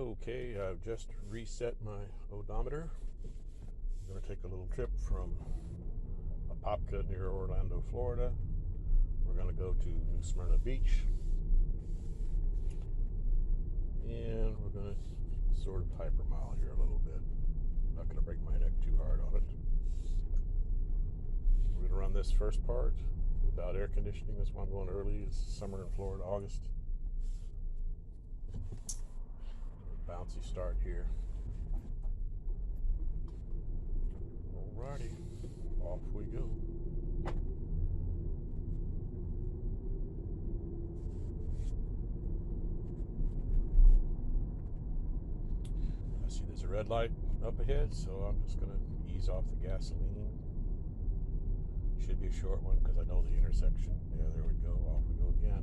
Okay, I've just reset my odometer. I'm going to take a little trip from Apopka near Orlando, Florida. We're going to go to New Smyrna Beach. And we're going to sort of hypermile here a little bit. Not going to break my neck too hard on it. We're going to run this first part without air conditioning. This one I'm going early. It's summer in Florida, August. Bouncy start here. Alrighty, off we go. I see there's a red light up ahead, so I'm just going to ease off the gasoline. Should be a short one because I know the intersection. Yeah, there we go. Off we go again.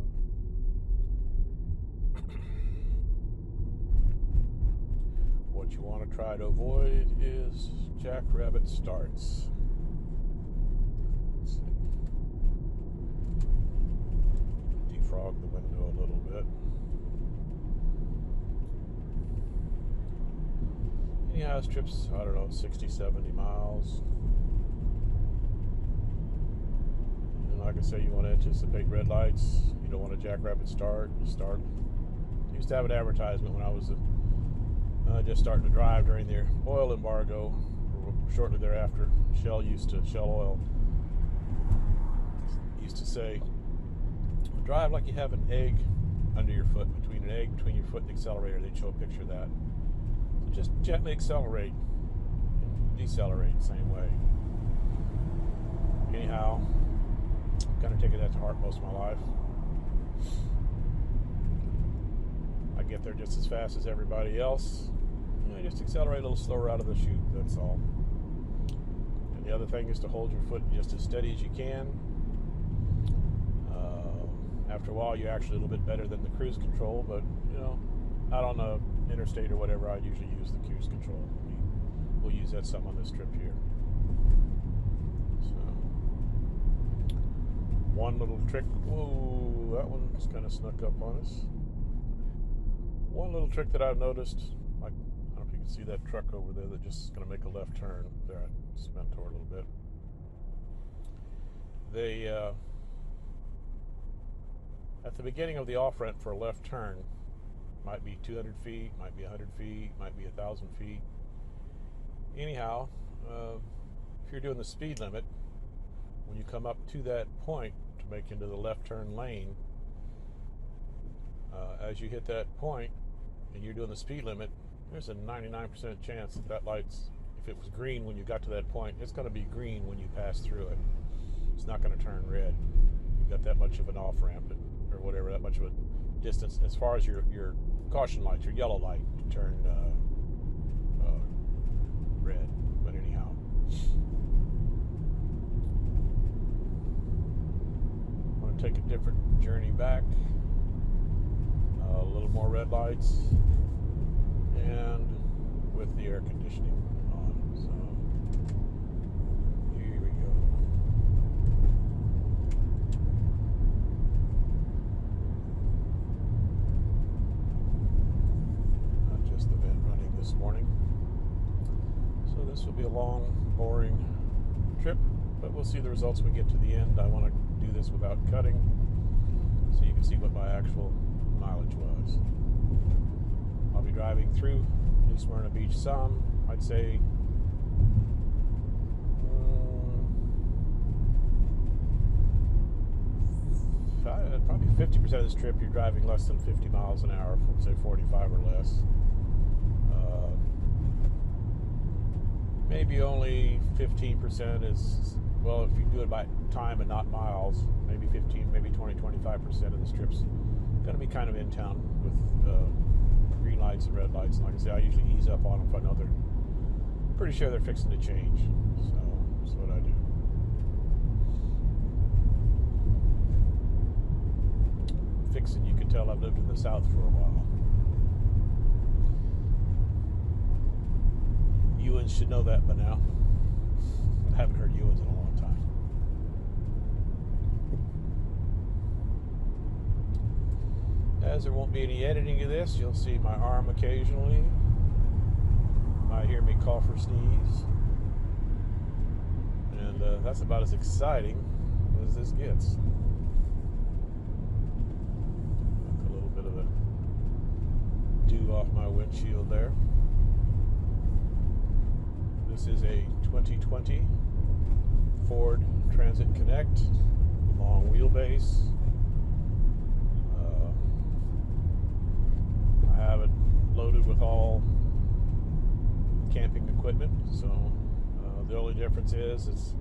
What you want to try to avoid is jackrabbit starts. Let's see. Defrog the window a little bit. Yeah, this trip's, I don't know, 60, 70 miles. And like I say, you want to anticipate red lights. You don't want a jackrabbit start. I used to have an advertisement when I was just starting to drive during the oil embargo. Shortly thereafter, Shell Oil used to say, drive like you have an egg under your foot, between your foot and the accelerator. They'd show a picture of that. So just gently accelerate and decelerate the same way. Anyhow, I'm kind of taking that to heart most of my life. I get there just as fast as everybody else. Just accelerate a little slower out of the chute, that's all. And the other thing is to hold your foot just as steady as you can. After a while, you're actually a little bit better than the cruise control, but, out on the interstate or whatever, I'd usually use the cruise control. We'll use that some on this trip here. So, one little trick. Whoa, that one's kind of snuck up on us. One little trick that I've noticed, I don't know if you can see that truck over there that just is going to make a left turn. There, I spun toward a little bit. They, at the beginning of the off-ramp for a left turn, might be 200 feet, might be 100 feet, might be 1,000 feet. Anyhow, if you're doing the speed limit, when you come up to that point to make into the left turn lane, as you hit that point and you're doing the speed limit, there's a 99% chance that light's, if it was green when you got to that point, it's going to be green when you pass through it. It's not going to turn red. You've got that much of an off-ramp or whatever, that much of a distance as far as your caution lights, your yellow light to turn red. But anyhow, I'm going to take a different journey back. A little more red lights, and with the air conditioning on. So here we go. Not just the vent running this morning. So this will be a long, boring trip, but we'll see the results when we get to the end. I want to do this without cutting, so you can see what my actual mileage was. I'll be driving through New Smyrna Beach some. I'd say probably 50% of this trip you're driving less than 50 miles an hour, let's say 45 or less. Maybe only 15% is, well, if you do it by time and not miles, maybe 15, maybe 20, 25% of this trip's going to be kind of in town with green lights and red lights. And like I say, I usually ease up on them if I know they're pretty sure they're fixing to change. So that's what I do. Fixing, you can tell I've lived in the South for a while. Ewans should know that by now. I haven't heard Ewans in a long time. As there won't be any editing of this, you'll see my arm occasionally. You might hear me cough or sneeze. And that's about as exciting as this gets. Took a little bit of a dew off my windshield there. This is a 2020 Ford Transit Connect, long wheelbase. I have it loaded with all camping equipment, so the only difference is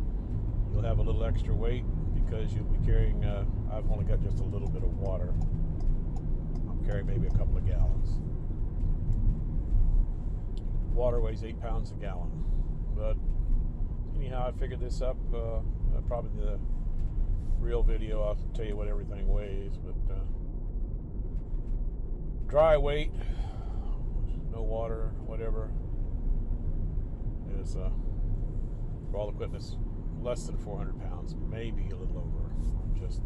you'll have a little extra weight because you'll be carrying, I've only got just a little bit of water. I'm carrying maybe a couple of gallons. Water weighs 8 pounds a gallon. But anyhow, I figured this up. Probably the real video, I'll tell you what everything weighs. But dry weight, no water, whatever, is for all equipment is less than 400 pounds, maybe a little over. I'm just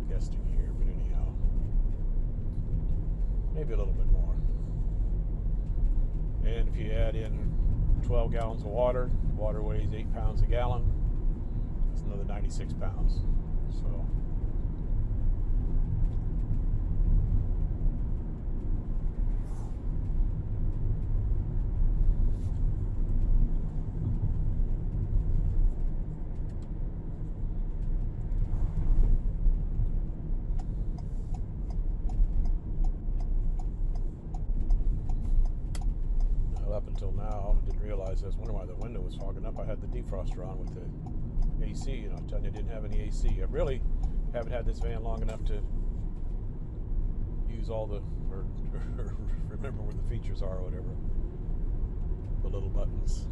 guessing here, but anyhow, maybe a little bit more. And if you add in 12 gallons of water, water weighs 8 pounds a gallon, that's another 96 pounds. So up until now, I didn't realize. I was wondering why the window was fogging up. I had the defroster on with the AC, and I'm telling you, I didn't have any AC. I really haven't had this van long enough to use all the, or remember where the features are or whatever. The little buttons.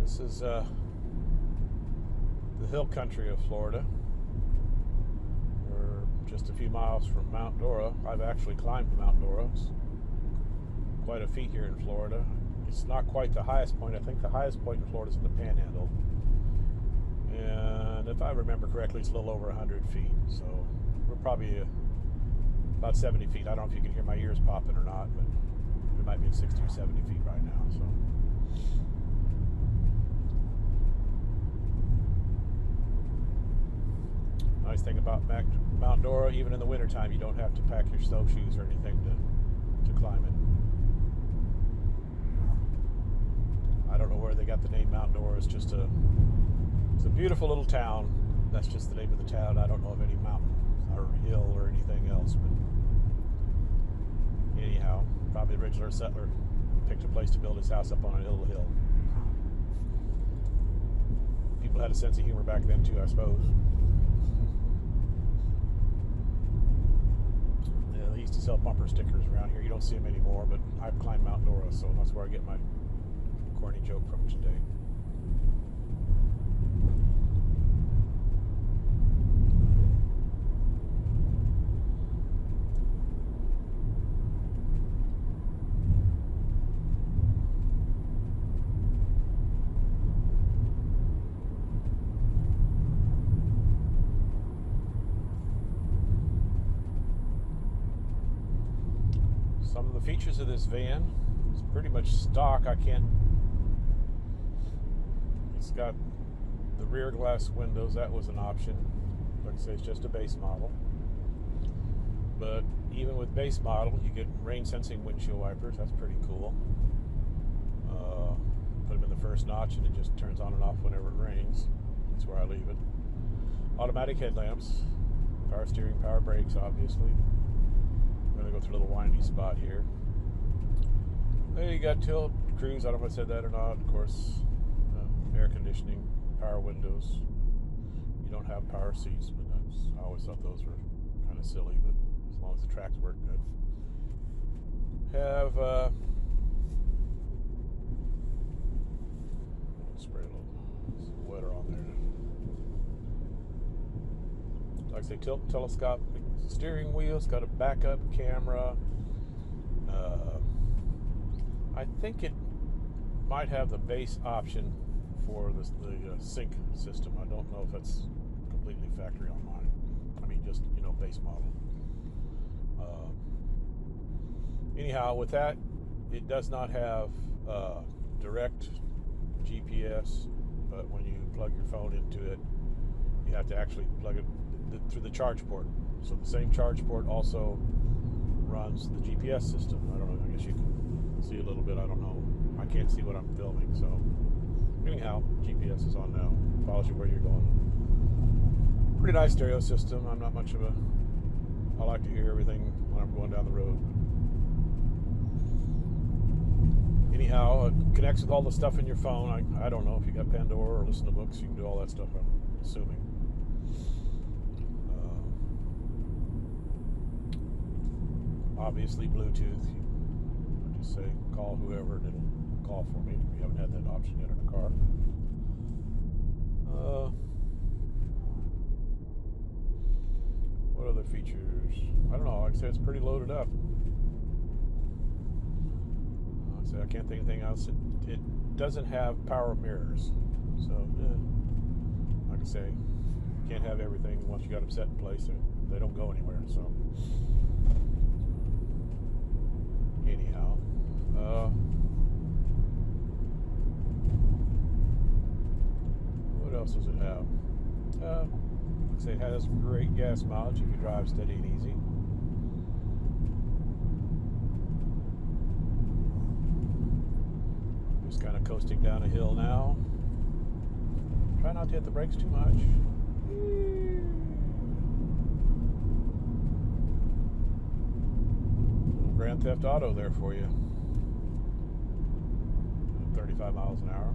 This is the hill country of Florida. We're just a few miles from Mount Dora. I've actually climbed Mount Dora. It's quite a feat here in Florida. It's not quite the highest point. I think the highest point in Florida is in the Panhandle. And if I remember correctly, it's a little over 100 feet. So we're probably about 70 feet. I don't know if you can hear my ears popping or not, but we might be at 60 or 70 feet right now. So. Nice thing about Mount Dora, even in the wintertime, you don't have to pack your snowshoes or anything to climb it. I don't know where they got the name Mount Dora. It's a beautiful little town. That's just the name of the town. I don't know of any mountain or hill or anything else. But anyhow, probably the original settler picked a place to build his house up on a little hill. People had a sense of humor back then too, I suppose. They used to sell bumper stickers around here. You don't see them anymore, but I've climbed Mount Dora, so that's where I get my corny joke from today. Some of the features of this van is pretty much stock. It's got the rear glass windows. That was an option. Like I say, it's just a base model. But even with base model, you get rain sensing windshield wipers. That's pretty cool. Put them in the first notch and it just turns on and off whenever it rains. That's where I leave it. Automatic headlamps, power steering, power brakes, obviously. I'm going to go through a little windy spot here. There you got tilt, cruise. I don't know if I said that or not. Of course, air conditioning, power windows. You don't have power seats, but I always thought those were kind of silly, but as long as the tracks work good. Have spray a little wetter on there. Like I say, tilt telescopic steering wheel. It's got a backup camera. I think it might have the base option for the sync system. I don't know if that's completely factory on mine. I mean, just, base model. Anyhow, with that, it does not have direct GPS, but when you plug your phone into it, you have to actually plug it through the charge port. So the same charge port also runs the GPS system. I don't know, I guess you can see a little bit, I don't know. I can't see what I'm filming, so anyhow, GPS is on now. Follows you where you're going. Pretty nice stereo system. I'm not much of I like to hear everything when I'm going down the road. Anyhow, it connects with all the stuff in your phone. I don't know if you got Pandora or listen to books, you can do all that stuff, I'm assuming. Obviously Bluetooth. I just say call whoever and it'll call for me. We haven't had that option yet in a car. What other features? I don't know. Like I said, it's pretty loaded up. I can't think of anything else. It doesn't have power mirrors. So, like I say, you can't have everything. Once you got them set in place, they don't go anywhere. So, anyhow, what else does it have? Like I say, it has great gas mileage if you drive steady and easy. Just kind of coasting down a hill now. Try not to hit the brakes too much. Little Grand Theft Auto there for you. 35 miles an hour.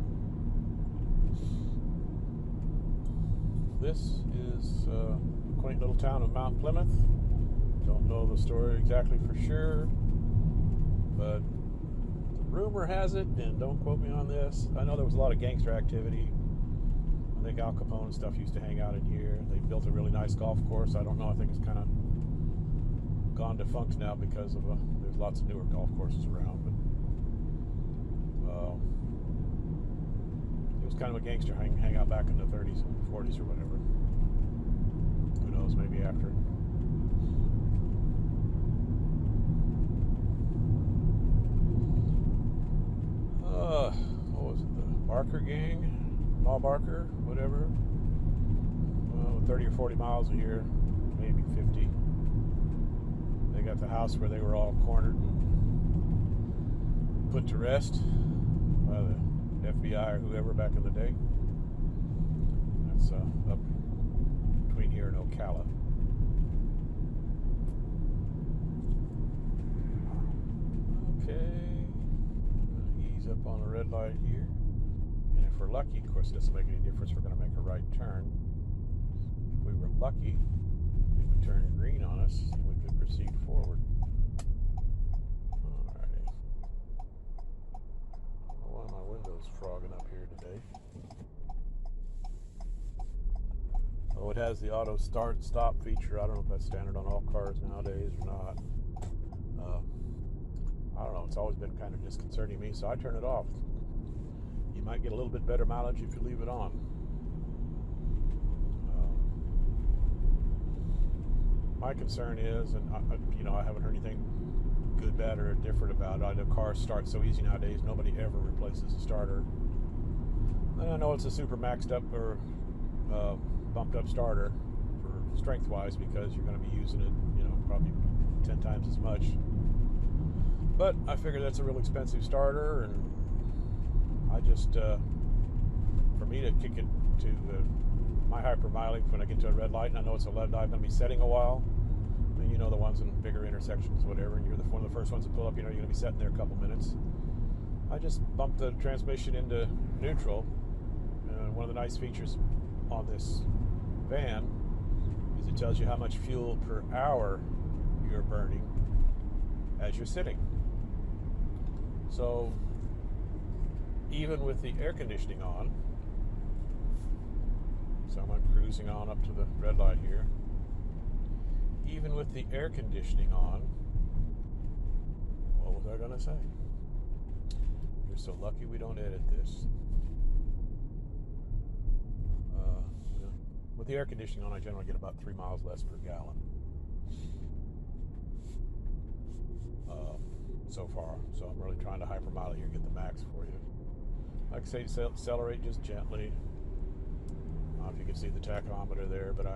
This is a quaint little town of Mount Plymouth. Don't know the story exactly for sure, but rumor has it, and don't quote me on this, I know there was a lot of gangster activity. I think Al Capone and stuff used to hang out in here. They built a really nice golf course. I don't know, I think it's kind of gone defunct now because of there's lots of newer golf courses around, but it was kind of a gangster hangout back in the 30s and 40s or whatever. Who knows, maybe after. What was it, the Barker gang? Paul Barker, whatever. 30 or 40 miles a year, maybe 50. They got the house where they were all cornered and put to rest by the FBI or whoever back in the day. That's up between here and Ocala. Okay. Up on the red light here, and if we're lucky, of course it doesn't make any difference, we're going to make a right turn. If we were lucky, it would turn green on us and we could proceed forward. Alrighty. I don't know why my window's frogging up here today. Oh, it has the auto start stop feature. I don't know if that's standard on all cars nowadays or not. I don't know, it's always been kind of disconcerting to me, so I turn it off. You might get a little bit better mileage if you leave it on. My concern is, and I haven't heard anything good, bad, or different about it. I know cars start so easy nowadays, nobody ever replaces a starter. And I know it's a super maxed up or bumped up starter for strength-wise because you're going to be using it, probably 10 times as much. But I figure that's a real expensive starter, and I just, for me to kick it to my hypermiling when I get to a red light, and I know it's a red light, I'm going to be setting a while. And the ones in bigger intersections, whatever, and you're one of the first ones to pull up, you're going to be sitting there a couple minutes. I just bumped the transmission into neutral. One of the nice features on this van is it tells you how much fuel per hour you're burning as you're sitting. So even with the air conditioning on, so I'm cruising on up to the red light here, even with the air conditioning on, what was I going to say? You're so lucky we don't edit this. Yeah. With the air conditioning on, I generally get about 3 miles less per gallon. So far. So I'm really trying to hypermile here, get the max for you. Like I say, accelerate just gently. I don't know if you can see the tachometer there, but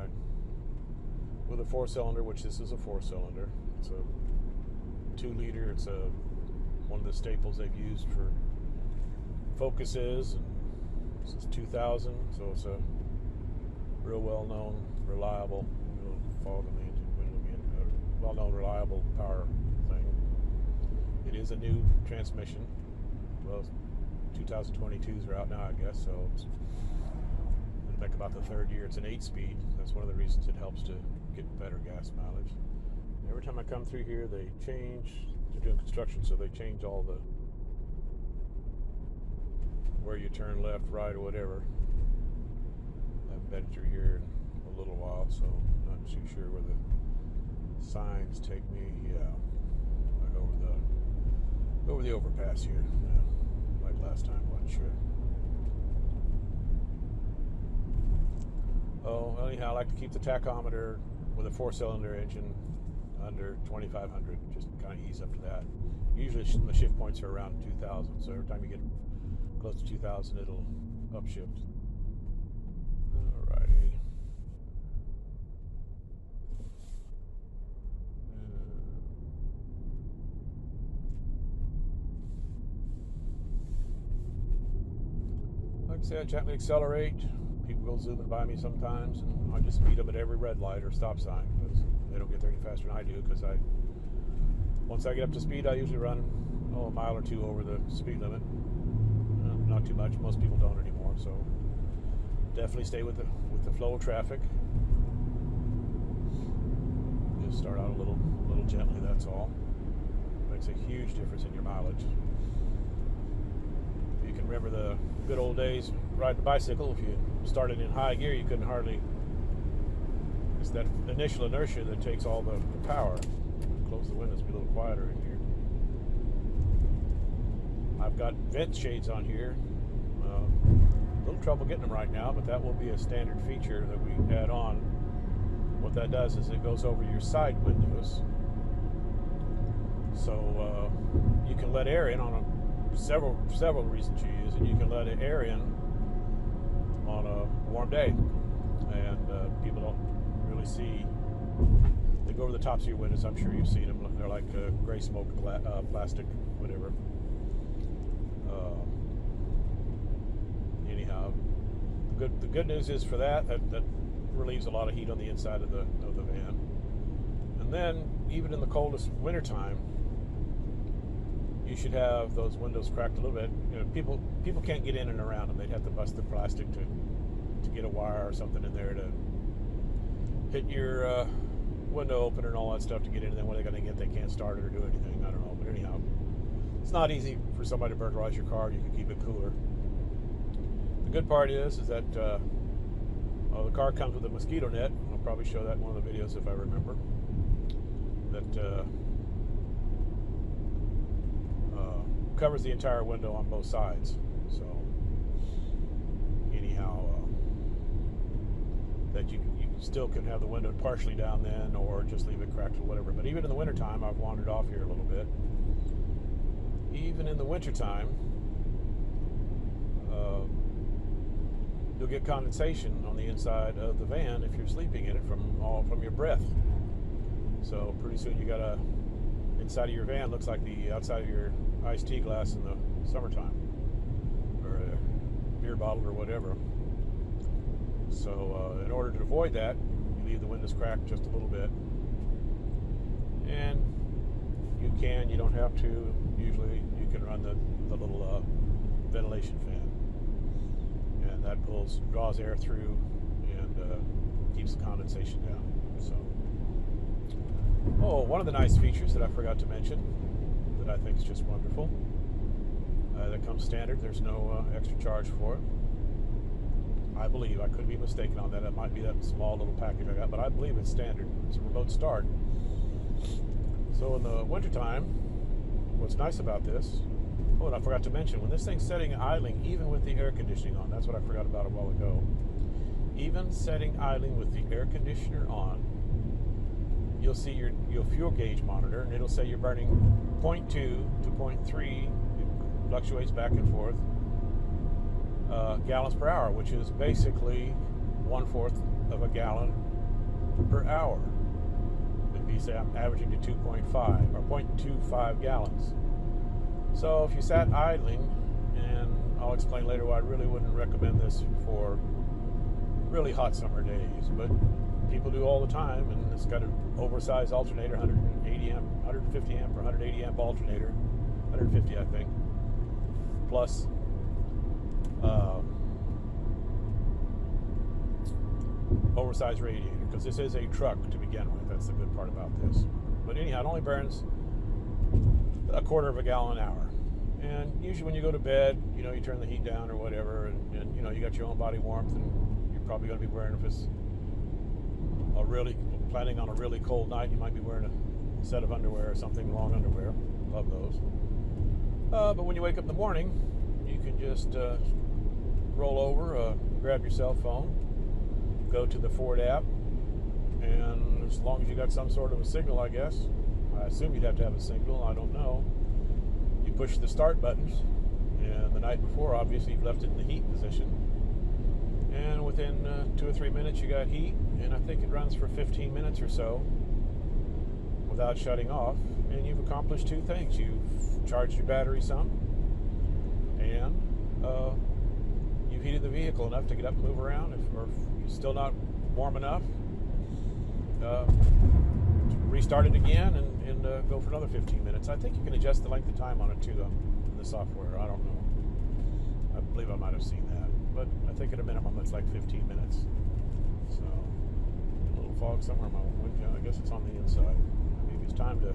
with a 4-cylinder, which this is a 4-cylinder, it's a 2-liter. It's one of the staples they've used for Focuses. And this is 2000, so it's a real well-known, reliable, fog in the engine, well-known, reliable power thing. It is a new transmission. Well, 2022s are out now, I guess, so it's going to make about the 3rd year. It's an 8-speed. That's one of the reasons it helps to get better gas mileage. Every time I come through here, they change. They're doing construction, so they change all the where you turn left, right, or whatever. I haven't been through here in a little while, so I'm not too sure where the signs take me. Yeah, like over the overpass here. Yeah, like last time, wasn't sure. Oh, anyhow, I like to keep the tachometer with a 4-cylinder engine under 2,500, just kind of ease up to that. Usually the shift points are around 2,000, so every time you get close to 2,000, it'll upshift. Alrighty. Like I say, I gently accelerate. People go zooming by me sometimes, and I just speed up at every red light or stop sign because they don't get there any faster than I do. Because once I get up to speed, I usually run a mile or 2 over the speed limit. Not too much. Most people don't anymore. So definitely stay with the flow of traffic. Just start out a little gently. That's all. Makes a huge difference in your mileage. You can remember the good old days riding a bicycle. If you started in high gear, you couldn't hardly. It's that initial inertia that takes all the power. Close the windows, be a little quieter in here. I've got vent shades on here. A little trouble getting them right now, but that will be a standard feature that we add on. What that does is it goes over your side windows, so you can let air in on several reasons you use it. You can let air in on a warm day, and people don't really see. They go over the tops of your windows. I'm sure you've seen them. They're like gray smoke, plastic, whatever. Anyhow, the good news is for that relieves a lot of heat on the inside of the van. And then even in the coldest wintertime, you should have those windows cracked a little bit. People can't get in and around them. They'd have to bust the plastic to get a wire or something in there to hit your window opener and all that stuff to get in. And then what are they going to get? They can't start it or do anything. I don't know. But anyhow, it's not easy for somebody to burglarize your car. You can keep it cooler. The good part is that the car comes with a mosquito net. I'll probably show that in one of the videos if I remember. That covers the entire window on both sides. So anyhow, that you still can have the window partially down then, or just leave it cracked or whatever. But even in the wintertime, I've wandered off here a little bit. Even in the wintertime, you'll get condensation on the inside of the van if you're sleeping in it from your breath. So pretty soon you got inside of your van looks like the outside of your iced tea glass in the summertime, or a beer bottle or whatever. So in order to avoid that, you leave the windows cracked just a little bit, and you don't have to. Usually you can run the little ventilation fan, and that draws air through and keeps the condensation down. So, one of the nice features that I forgot to mention that I think is just wonderful, that comes standard. There's no extra charge for it. I believe, I could be mistaken on that. It might be that small little package I got, but I believe it's standard. It's a remote start. So in the wintertime, what's nice about this, Oh, and I forgot to mention, when this thing's setting idling, even with the air conditioning on, that's what I forgot about a while ago. Even setting idling with the air conditioner on, you'll see your fuel gauge monitor, and it'll say you're burning 0.2 to 0.3, it fluctuates back and forth, gallons per hour, which is basically 1/4 of a gallon per hour. It'd be, say, I'm averaging to 2.5 or 0.25 gallons. So if you sat idling, and I'll explain later why I really wouldn't recommend this for really hot summer days, but people do all the time, and it's got an oversized alternator, 180 amp, 150 amp or 180 amp alternator, 150 I think, plus oversized radiator, because this is a truck to begin with. That's the good part about this. But anyhow, it only burns 1/4 of a gallon an hour. And usually when you go to bed, you know, you turn the heat down or whatever, and you know, you got your own body warmth, and you're probably going to be wearing, if it's planning on a really cold night, you might be wearing a set of underwear or something, long underwear. Love those. But when you wake up in the morning, you can just roll over, grab your cell phone, go to the Ford app, and as long as you got some sort of a signal, I guess, I assume you'd have to have a signal, I don't know, you push the start buttons, and the night before, obviously, you've left it in the heat position, and within 2 or 3 minutes, you got heat, and I think it runs for 15 minutes or so without shutting off, and you've accomplished 2 things. You've charged your battery some, and you've heated the vehicle enough to get up and move around. If you're still not warm enough, restart it again and go for another 15 minutes. I think you can adjust the length of time on it too, in the software. I don't know. I believe I might have seen that, but I think at a minimum it's like 15 minutes. So a little fog somewhere in my window. I guess it's on the inside. Maybe it's time to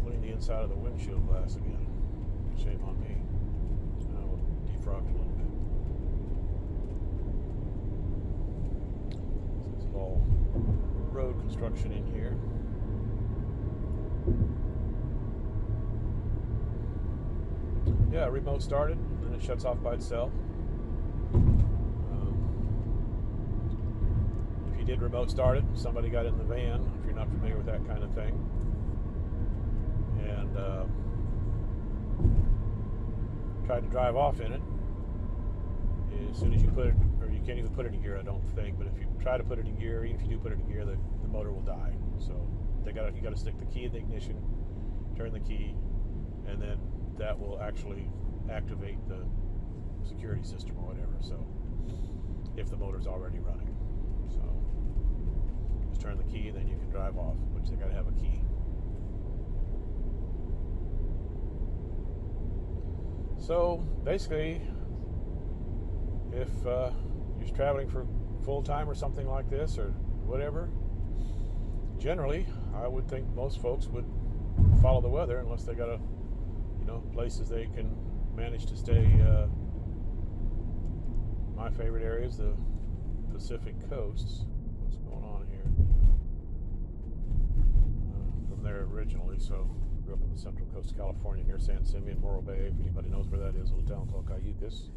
clean the inside of the windshield glass again. Shame on me. We'll defrog it a little bit. This is all road construction in here. Yeah, remote started, and then it shuts off by itself. If you did remote start it, somebody got in the van, if you're not familiar with that kind of thing, and tried to drive off in it, as soon as you put it, or you can't even put it in gear, I don't think, but if you try to put it in gear, even if you do put it in gear, the motor will die. So you got to stick the key in the ignition, turn the key, and then that will actually activate the security system or whatever. So if the motor's already running, so just turn the key, and then you can drive off, which they got to have a key. So basically, if you're traveling for full time or something like this or whatever, generally I would think most folks would follow the weather, unless they got places they can manage to stay. My favorite area is the Pacific coasts. What's going on here? From there originally, so grew up on the central coast of California near San Simeon, Morro Bay. If anybody knows where that is, a little town called Cayucas.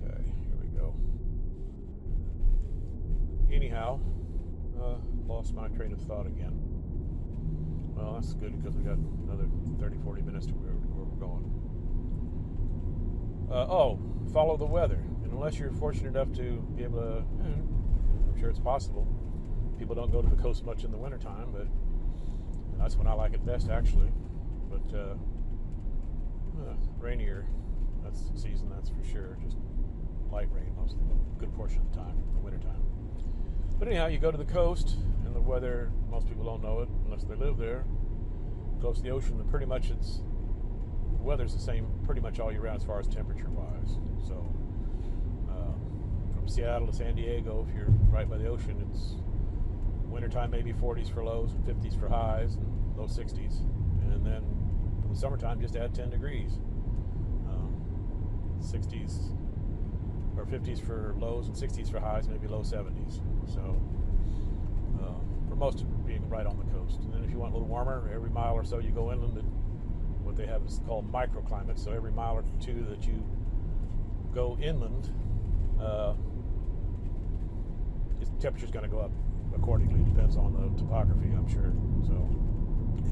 Okay, here we go. Anyhow, lost my train of thought again. Well, that's good, because we got another 30-40 minutes to where we're going. Follow the weather. And unless you're fortunate enough to be able to, I'm sure it's possible. People don't go to the coast much in the wintertime, but that's when I like it best, actually. But rainier, that's the season, that's for sure. Just light rain most of the good portion of the time, in the wintertime. But anyhow, you go to the coast, and the weather, most people don't know it unless they live there, close to the ocean, and pretty much the weather's the same pretty much all year round as far as temperature-wise. So from Seattle to San Diego, if you're right by the ocean, it's wintertime maybe 40s for lows and 50s for highs and low 60s. And then in the summertime, just add 10 degrees. 60s or 50s for lows and 60s for highs, maybe low 70s. So for most of it being right on the coast. And then if you want a little warmer, every mile or so you go inland, it what they have is called microclimate. So every mile or two that you go inland, its temperature's going to go up accordingly. It depends on the topography, I'm sure. So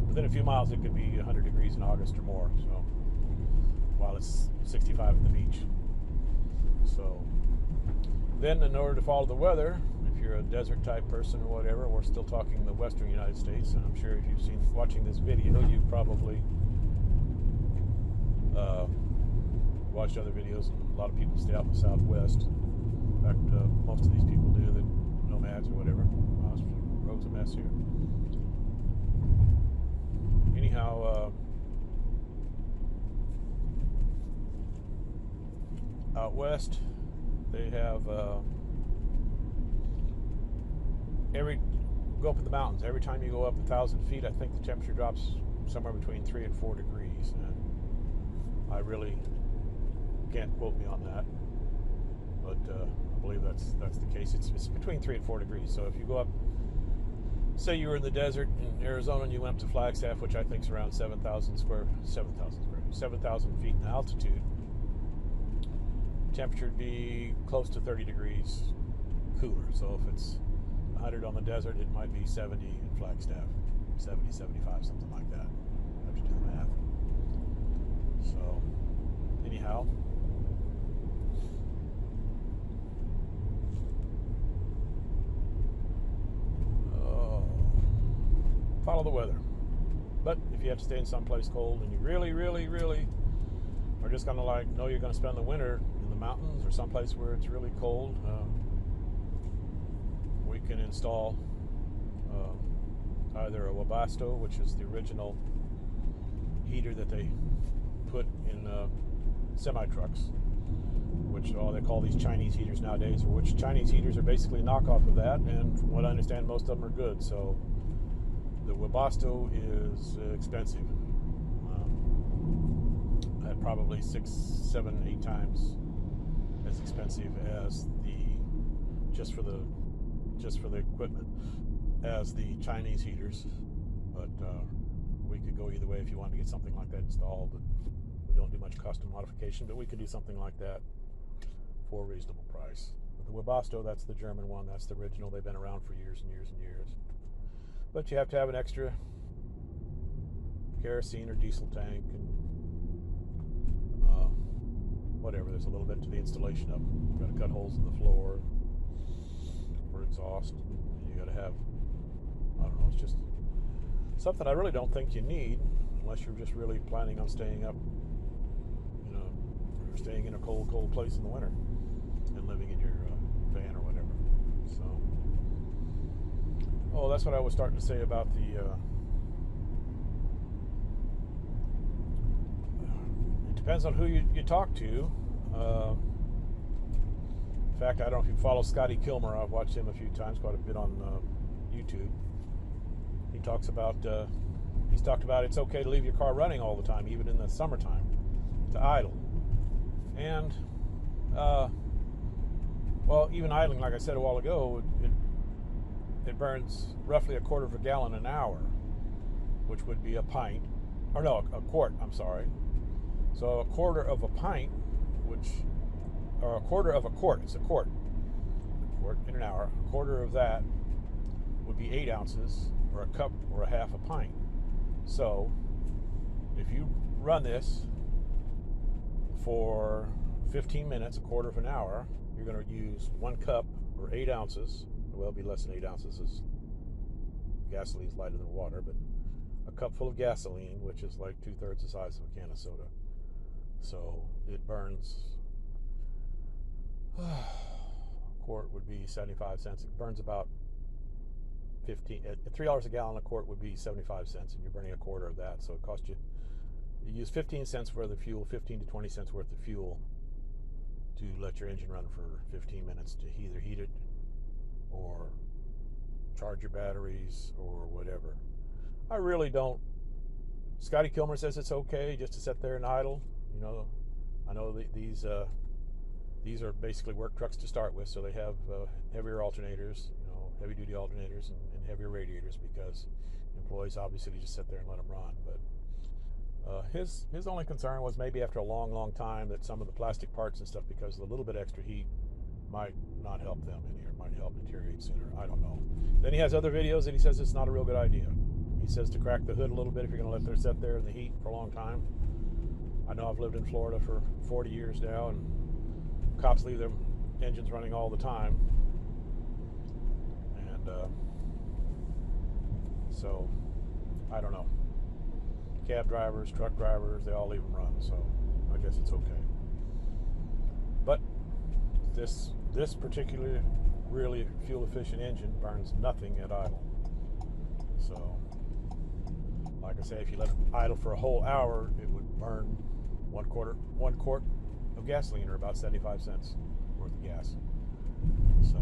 within a few miles, it could be 100 degrees in August or more. So while it's 65 at the beach. So then, in order to follow the weather, if you're a desert type person or whatever, we're still talking the western United States, and I'm sure if you've seen watching this video, you've probably watched other videos, and a lot of people stay out in the Southwest. In fact, most of these people do, the nomads or whatever. Oh, this road's a mess here. Anyhow, out west, they have go up in the mountains. Every time you go up 1,000 feet, I think the temperature drops somewhere between 3 and 4 degrees. And I really can't quote me on that, but I believe that's the case. It's between 3 and 4 degrees. So if you go up, say you were in the desert in Arizona and you went up to Flagstaff, which I think is around 7,000 feet in altitude, temperature would be close to 30 degrees cooler. So if it's 100 on the desert, it might be 70 in Flagstaff, 70, 75, something like that. I have to do the math. So anyhow, follow the weather. But if you have to stay in someplace cold and you really, really, really are just going to know you're going to spend the winter in the mountains or someplace where it's really cold, we can install either a Webasto, which is the original heater that they put in semi-trucks, which they call these Chinese heaters nowadays, which Chinese heaters are basically a knockoff of that, and from what I understand, most of them are good. So the Webasto is expensive, at probably 6, 7, 8 times as expensive as just for the equipment as the Chinese heaters. But we could go either way if you wanted to get something like that installed. We don't do much custom modification, but we could do something like that for a reasonable price. But the Webasto, that's the German one, that's the original. They've been around for years and years and years. But you have to have an extra kerosene or diesel tank and whatever. There's a little bit to the installation of them. You've got to cut holes in the floor for exhaust. You got to have, I don't know, it's just something I really don't think you need unless you're just really planning on staying up, or staying in a cold place in the winter and living in your van or whatever. So, that's what I was starting to say about it depends on who you talk to. In fact, I don't know if you follow Scotty Kilmer. I've watched him a few times, quite a bit on YouTube. He talks about he's talked about it's okay to leave your car running all the time, even in the summertime, to idle. And even idling, like I said a while ago, it burns roughly a quarter of a gallon an hour, which would be a quart, I'm sorry. So a quarter of a pint, or a quarter of a quart, it's a quart in an hour, a quarter of that would be 8 ounces, or a cup, or a half a pint. So if you run this for 15 minutes, a quarter of an hour, you're going to use 1 cup, or 8 ounces. Well, it'll be less than 8 ounces, as gasoline is lighter than water, but a cup full of gasoline, which is like 2/3 the size of a can of soda. So it burns, a quart would be 75 cents. It burns about at $3 a gallon. A quart would be 75 cents, and you're burning a quarter of that. So it costs you use 15 cents worth of fuel, 15 to 20 cents worth of fuel to let your engine run for 15 minutes to either heat it or charge your batteries or whatever. I really don't. Scotty Kilmer says it's okay just to sit there and idle. I know these are basically work trucks to start with, so they have heavier alternators, heavy duty alternators and heavier radiators, because employees obviously just sit there and let them run. But his only concern was maybe after a long time that some of the plastic parts and stuff, because of a little bit extra heat, might not help them in here, might help deteriorate sooner. I don't know. Then he has other videos that he says it's not a real good idea. He says to crack the hood a little bit if you're going to let it sit there in the heat for a long time. I know I've lived in Florida for 40 years now, and cops leave their engines running all the time. And so, I don't know. Cab drivers, truck drivers, they all leave them run, so I guess it's okay. But this particular really fuel efficient engine burns nothing at idle. So, like I say, if you let it idle for a whole hour, it would burn one quart of gasoline, or about 75 cents worth of gas. So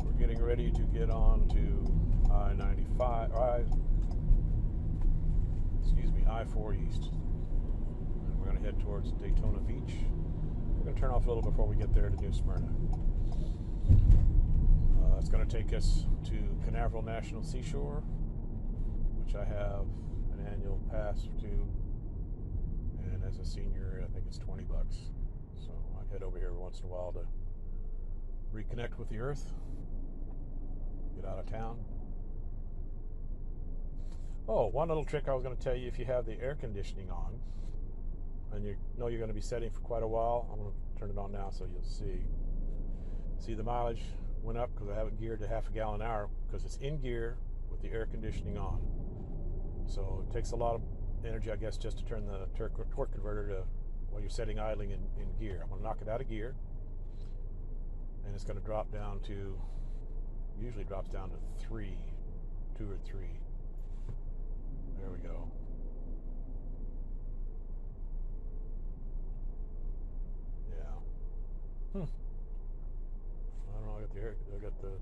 we're getting ready to get on to I-4 East, and we're going to head towards Daytona Beach. We're going to turn off a little before we get there to New Smyrna. It's going to take us to Canaveral National Seashore, which I have an annual pass to, and as a senior, I think it's $20. So I head over here every once in a while to reconnect with the earth, get out of town. Oh, one little trick I was going to tell you: if you have the air conditioning on, and you know you're going to be setting for quite a while, I'm going to turn it on now so you'll see. See, the mileage went up because I have it geared to half a gallon an hour, because it's in gear with the air conditioning on. So it takes a lot of energy, I guess, just to turn the torque converter to while you're setting idling in gear. I'm going to knock it out of gear, and it's going to drop down to, usually drops down to 2 or 3. There we go. Yeah. I don't know. I got the.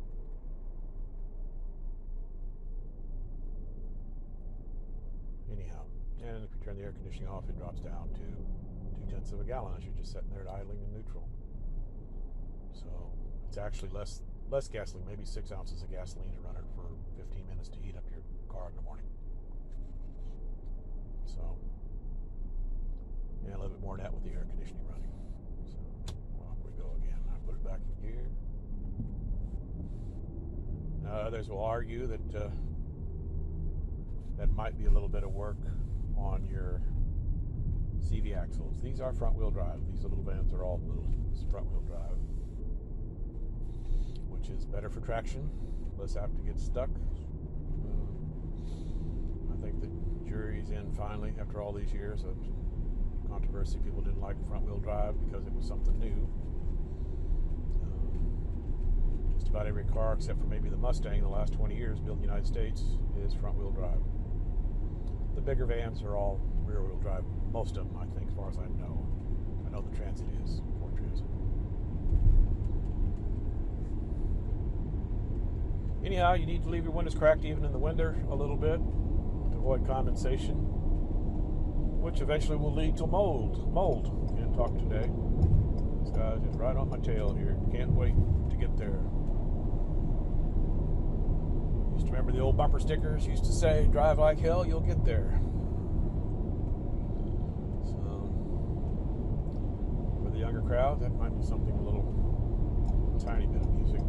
Anyhow, and if you turn the air conditioning off, it drops down to 0.2 of a gallon as you're just sitting there idling in neutral. So it's actually less gasoline, maybe 6 ounces of gasoline to run it for 15 minutes to heat up your car in the morning. So, yeah, a little bit more than that with the air conditioning running. So, off we go again. I put it back in gear. Now, others will argue that that might be a little bit of work on your CV axles. These are front-wheel drive. These little vans are all little front-wheel drive, which is better for traction, less apt to get stuck. I think the jury's in finally after all these years of controversy. People didn't like front-wheel drive because it was something new. Just about every car, except for maybe the Mustang, in the last 20 years built in the United States, is front-wheel drive. The bigger vans are all rear-wheel drive. Most of them, I think, as far as I know. I know the Transit is, Ford Transit. Anyhow, you need to leave your windows cracked even in the winter a little bit to avoid condensation, which eventually will lead to mold. Can't talk today. This guy's just right on my tail here. Can't wait to get there. Used to remember the old bumper stickers used to say, "Drive like hell, you'll get there." So, for the younger crowd, that might be something a tiny bit amusing.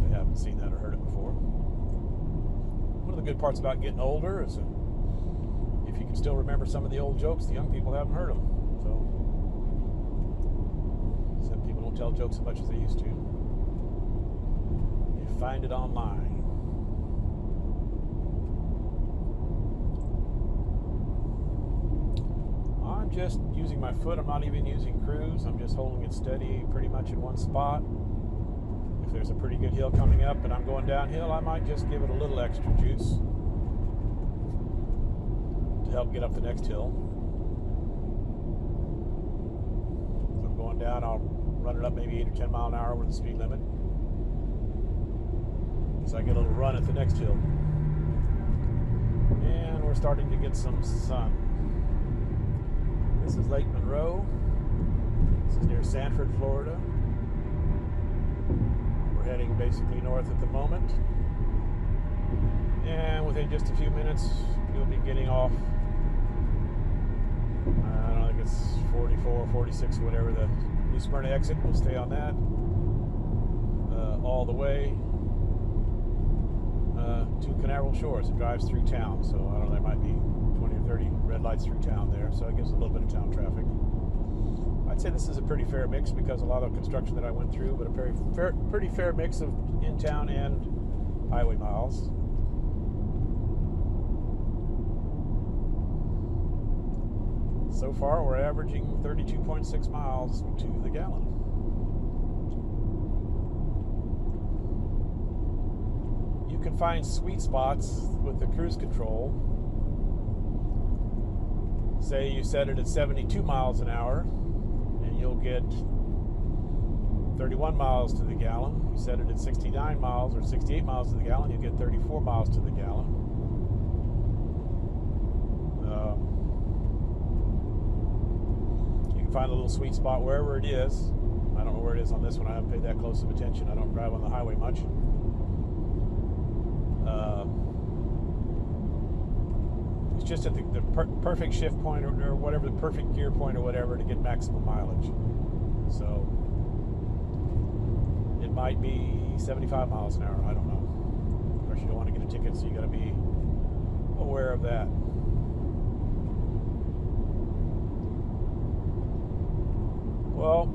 They haven't seen that or heard it before. One of the good parts about getting older is that if you can still remember some of the old jokes, the young people haven't heard them. So, some people don't tell jokes as much as they used to. You find it online. I'm just using my foot. I'm not even using cruise. I'm just holding it steady pretty much in one spot. If there's a pretty good hill coming up and I'm going downhill, I might just give it a little extra juice to help get up the next hill. If I'm going down, I'll run it up maybe 8 or 10 mile an hour with the speed limit, so I get a little run at the next hill. And we're starting to get some sun. This is Lake Monroe. This is near Sanford, Florida. We're heading basically north at the moment. And within just a few minutes, you'll be getting off. I don't think it's 44, 46, whatever, the New Smyrna exit. We'll stay on that all the way to Canaveral Shores. It drives through town, so I don't know, there might be 20 or 30 red lights through town there, so it gives a little bit of town traffic. I'd say this is a pretty fair mix because a lot of construction that I went through, but a pretty fair mix of in-town and highway miles. So far, we're averaging 32.6 miles to the gallon. You can find sweet spots with the cruise control. Say you set it at 72 miles an hour, and you'll get 31 miles to the gallon. You set it at 69 miles or 68 miles to the gallon, you'll get 34 miles to the gallon. Find a little sweet spot wherever it is. I don't know where it is on this one. I haven't paid that close of attention. I don't drive on the highway much. It's just at the perfect shift point or whatever, the perfect gear point or whatever to get maximum mileage. So it might be 75 miles an hour. I don't know. Of course, you don't want to get a ticket, so you got to be aware of that. Well,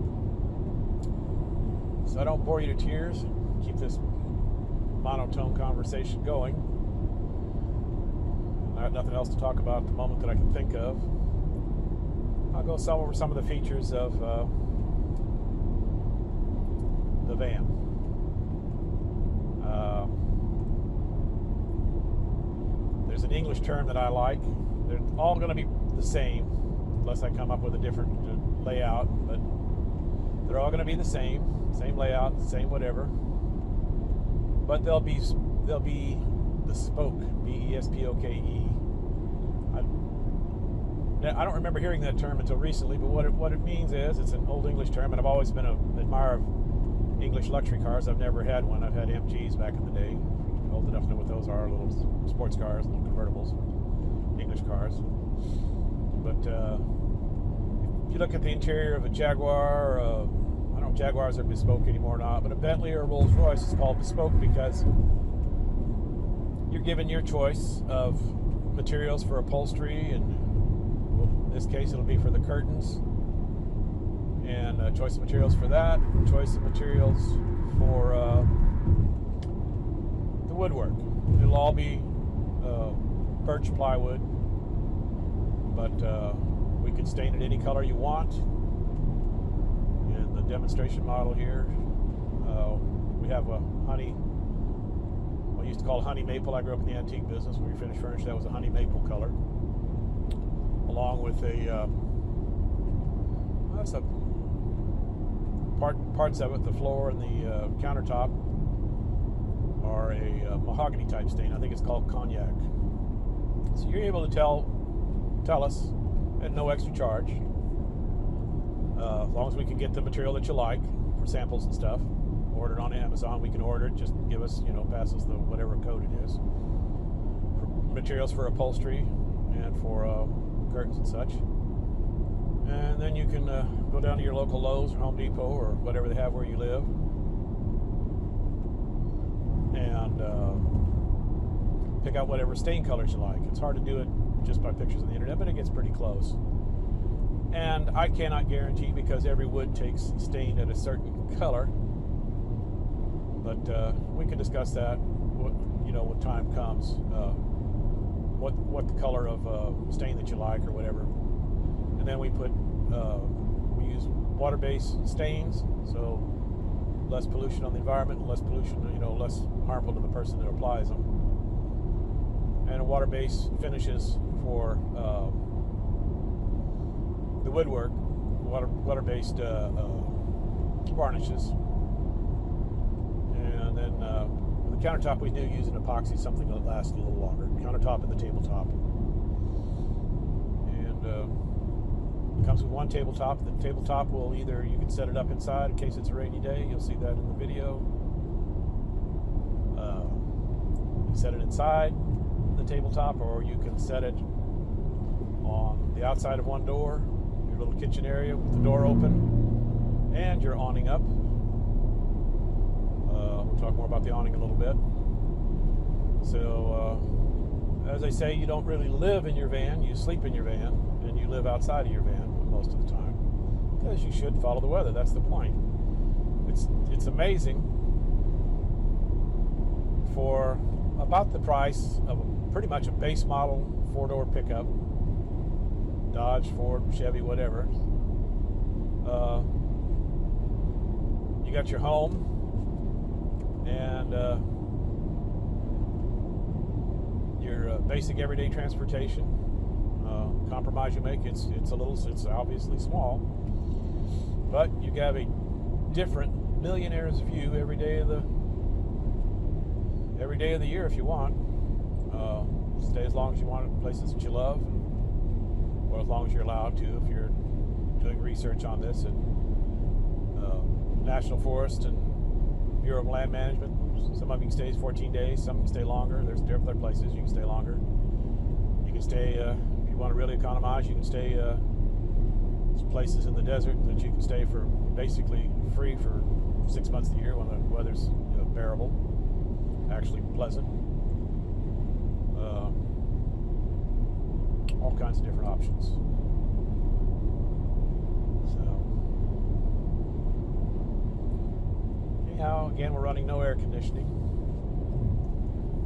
so I don't bore you to tears, keep this monotone conversation going. I have nothing else to talk about at the moment that I can think of. I'll go over some of the features of the van. There's an English term that I like. They're all going to be the same, unless I come up with a different layout, but they're all going to be the same layout, same whatever. But they'll be bespoke, B-E-S-P-O-K-E. I don't remember hearing that term until recently, but what it means is it's an old English term, and I've always been an admirer of English luxury cars. I've never had one. I've had MGs back in the day. Old enough to know what those are, little sports cars, little convertibles, English cars. But if you look at the interior of a Jaguar, I don't know if Jaguars are bespoke anymore or not, but a Bentley or a Rolls Royce is called bespoke because you're given your choice of materials for upholstery, and in this case it'll be for the curtains, and choice of materials for that, choice of materials for the woodwork. It'll all be birch plywood, but we can stain it any color you want. In the demonstration model here, we have a honey, what we used to call honey maple. I grew up in the antique business. When we finished furniture, that was a honey maple color, along with a that's a parts of it, the floor and the countertop are a mahogany type stain. I think it's called cognac. So you're able to tell us at no extra charge, as long as we can get the material that you like for samples and stuff. Order it on Amazon. We can order it. Just give us, pass us the whatever code it is for materials for upholstery and for curtains and such. And then you can go down to your local Lowe's or Home Depot or whatever they have where you live, and pick out whatever stain colors you like. It's hard to do it just by pictures on the internet, but it gets pretty close. And I cannot guarantee, because every wood takes stain at a certain color, but we can discuss that when time comes, what the color of stain that you like or whatever. And then we use water-based stains, so less pollution on the environment, less pollution, less harmful to the person that applies them. And water-based finishes for the woodwork, water-based varnishes. And then the countertop, we do use an epoxy, something that lasts a little longer. Countertop and the tabletop. And it comes with one tabletop. The tabletop will you can set it up inside in case it's a rainy day. You'll see that in the video. can set it inside the tabletop, or you can set it on the outside of one door, your little kitchen area with the door open, and your awning up. We'll talk more about the awning a little bit. So, as I say, you don't really live in your van, you sleep in your van, and you live outside of your van most of the time. Because you should follow the weather, that's the point. It's amazing, for about the price of pretty much a base model 4-door pickup, Dodge, Ford, Chevy, whatever. You got your home and your basic everyday transportation. Compromise you make, it's obviously small, but you have a different millionaire's view every day of the year if you want. Stay as long as you want in places that you love, or as long as you're allowed to. If you're doing research on this at National Forest and Bureau of Land Management, some of you can stay 14 days, some can stay longer. There's different places you can stay longer. You can stay, if you want to really economize, you can stay places in the desert that you can stay for basically free for 6 months of the year when the weather's bearable, actually pleasant. All kinds of different options. So, anyhow, again, we're running no air conditioning.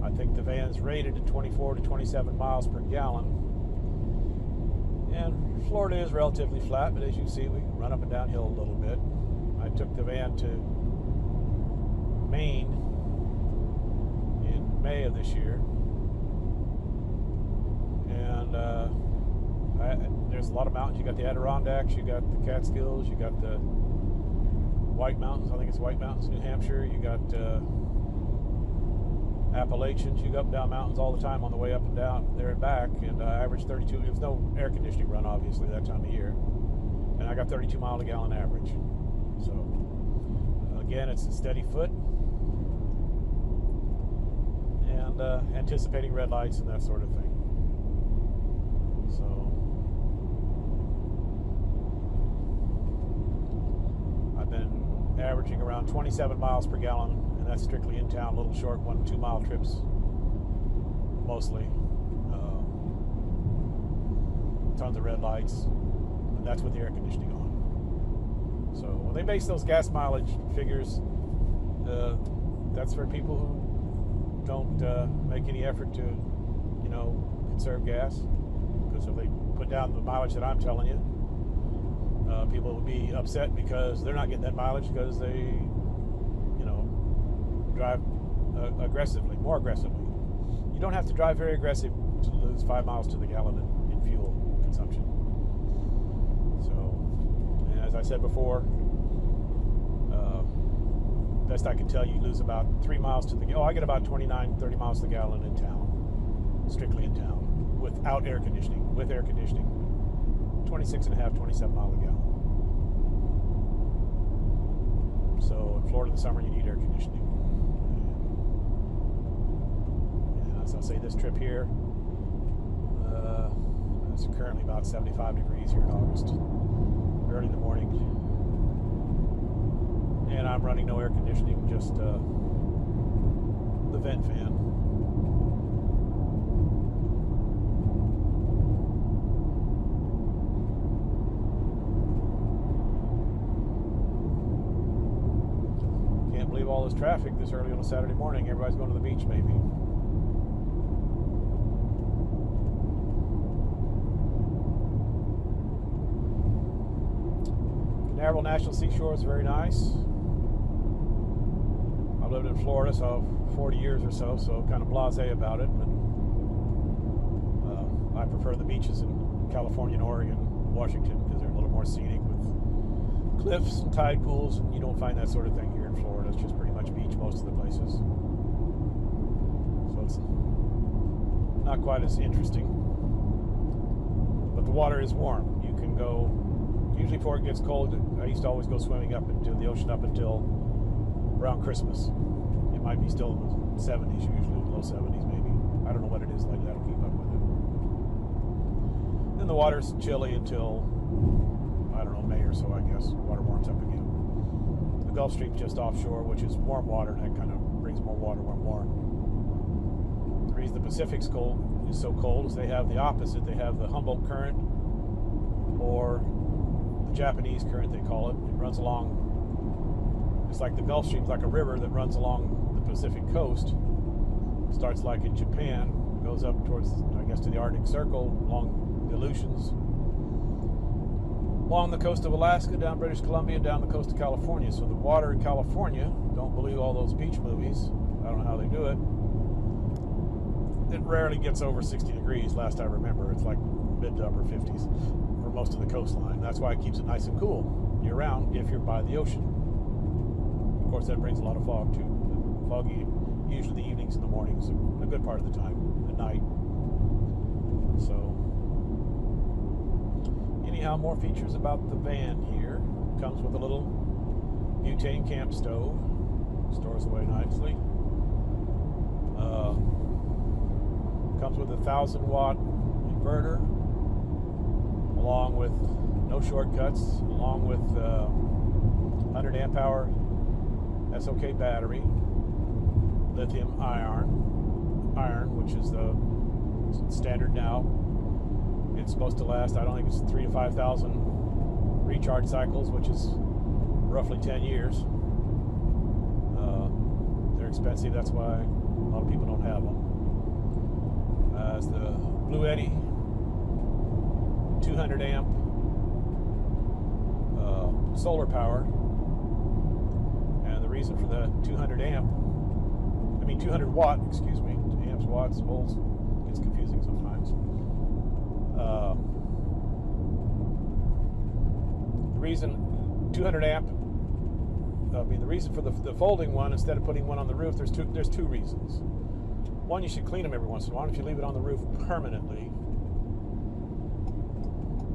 I think the van's rated at 24 to 27 miles per gallon. And Florida is relatively flat, but as you see, we can run up and downhill a little bit. I took the van to Maine in May of this year. And there's a lot of mountains. You got the Adirondacks, you got the Catskills, you got the White Mountains. I think it's White Mountains, New Hampshire. You got Appalachians. You go up and down mountains all the time on the way up and down there and back. And I averaged 32. There was no air conditioning run, obviously, that time of year. And I got 32 mile a gallon average. So, again, it's a steady foot. And anticipating red lights and that sort of thing. So, I've been averaging around 27 miles per gallon, and that's strictly in town, little short 1-2 mile trips mostly. Tons of red lights, and that's with the air conditioning on. So when they base those gas mileage figures, that's for people who don't make any effort to, conserve gas. Because if they put down the mileage that I'm telling you, people will be upset because they're not getting that mileage because they, drive more aggressively. You don't have to drive very aggressive to lose 5 miles to the gallon in fuel consumption. So, and as I said before, best I can tell, you lose about 3 miles to the gallon. I get about 29, 30 miles to the gallon in town, strictly in town, without air conditioning. With air conditioning, 26.5, 27 miles a gallon. So in Florida in the summer, you need air conditioning. And as I say, this trip here, it's currently about 75 degrees here in August, early in the morning. And I'm running no air conditioning, just the vent fan. Can't believe all this traffic this early on a Saturday morning. Everybody's going to the beach, maybe. Canaveral National Seashore is very nice. I've lived in Florida, so 40 years or so kind of blasé about it, but I prefer the beaches in California and Oregon, Washington, because they're a little more scenic with cliffs and tide pools, and you don't find that sort of thing here in Florida. It's just pretty much beach most of the places. So it's not quite as interesting. But the water is warm. You can go, usually before it gets cold, I used to always go swimming up into the ocean up until around Christmas. It might be still in the 70s usually, low 70s maybe. I don't know what it is like. That'll keep up with it. Then the water's chilly until, I don't know, May or so, I guess. Water warms up again. The Gulf Stream's just offshore, which is warm water, and that kind of brings more water when warm. The reason the Pacific's cold is so cold is they have the opposite. They have the Humboldt Current, or the Japanese Current, they call it. It runs along, it's like the Gulf Stream's like a river that runs along the Pacific coast. Starts like in Japan, goes up towards, I guess, to the Arctic Circle, along the Aleutians, along the coast of Alaska, down British Columbia, down the coast of California. So the water in California, don't believe all those beach movies, I don't know how they do it, it rarely gets over 60 degrees, last I remember. It's like mid to upper 50s for most of the coastline. That's why it keeps it nice and cool year-round if you're by the ocean. Of course, that brings a lot of fog, too. Foggy, usually the evenings and the mornings, a good part of the time, at night. So, anyhow, more features about the van here. Comes with a little butane camp stove. Stores away nicely. Comes with a 1,000-watt inverter, along with no shortcuts, along with 100 amp hour SOK battery, lithium iron, which is the standard now. It's supposed to last, I don't think it's 3,000 to 5,000 recharge cycles, which is roughly 10 years. They're expensive, that's why a lot of people don't have them. It's the Blue Eddy 200 amp solar powered, and the reason for the 200 watt, excuse me, amps, watts, volts, gets confusing sometimes. The reason 200 amp, the reason for the folding one instead of putting one on the roof, there's two reasons. One, you should clean them every once in a while. If you leave it on the roof permanently,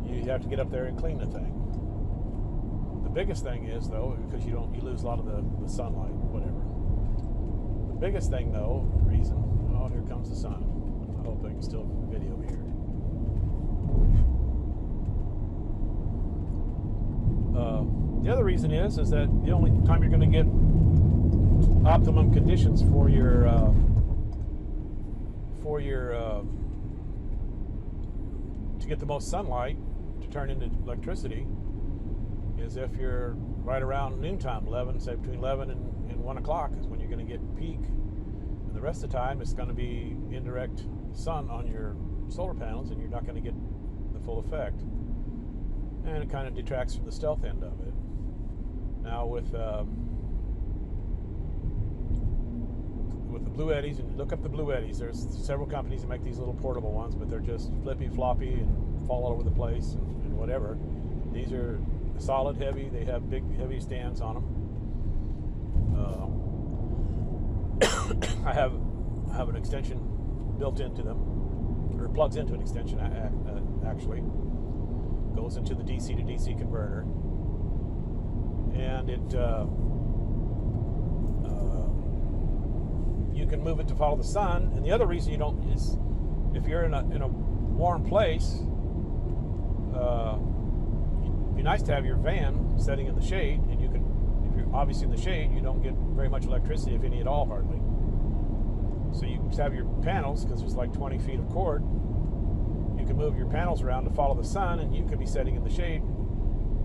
you have to get up there and clean the thing. The biggest thing is, though, because you lose a lot of the sunlight, whatever. The biggest thing, though, reason, oh, here comes the sun. I hope I can still video here. The other reason is that the only time you're going to get optimum conditions for your to get the most sunlight to turn into electricity is if you're right around noontime, say between 11 and 1 o'clock is when you're going to get peak. And the rest of the time it's going to be indirect sun on your solar panels, and you're not going to get the full effect. And it kind of detracts from the stealth end of it. Now with the Blue Eddies, and look up the Blue Eddies. There's several companies that make these little portable ones, but they're just flippy floppy and fall all over the place and whatever. These are solid, heavy. They have big, heavy stands on them. I have an extension built into them, or plugs into an extension actually. Goes into the DC to DC converter, and it you can move it to follow the sun. And the other reason you don't is if you're in a warm place, it'd be nice to have your van setting in the shade, and if you're obviously in the shade, you don't get very much electricity, if any at all, hardly. So you have your panels, because there's like 20 feet of cord. You can move your panels around to follow the sun, and you could be setting in the shade,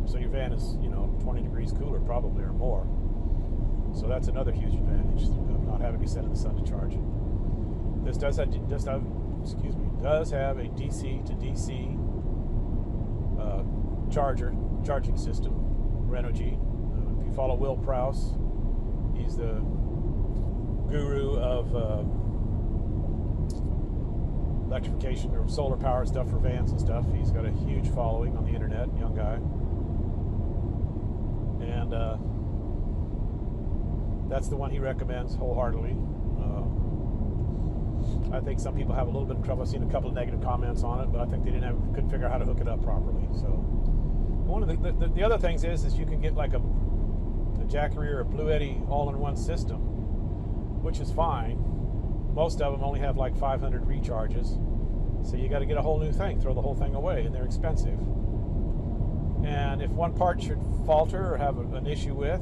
so your van is 20 degrees cooler probably, or more. So that's another huge advantage of not having to be set in the sun to charge it. This does have a DC to DC charging system, Renogy. If you follow Will Prowse, he's the guru of electrification or solar power stuff for vans and stuff. He's got a huge following on the internet, young guy. And that's the one he recommends wholeheartedly. I think some people have a little bit of trouble. I've seen a couple of negative comments on it, but I think they couldn't figure out how to hook it up properly. So one of the other things is you can get like a Jackery or a Blue Eddy all-in-one system, which is fine. most of them only have like 500 recharges. So you got to get a whole new thing, throw the whole thing away, and they're expensive. And if one part should falter or have an issue with,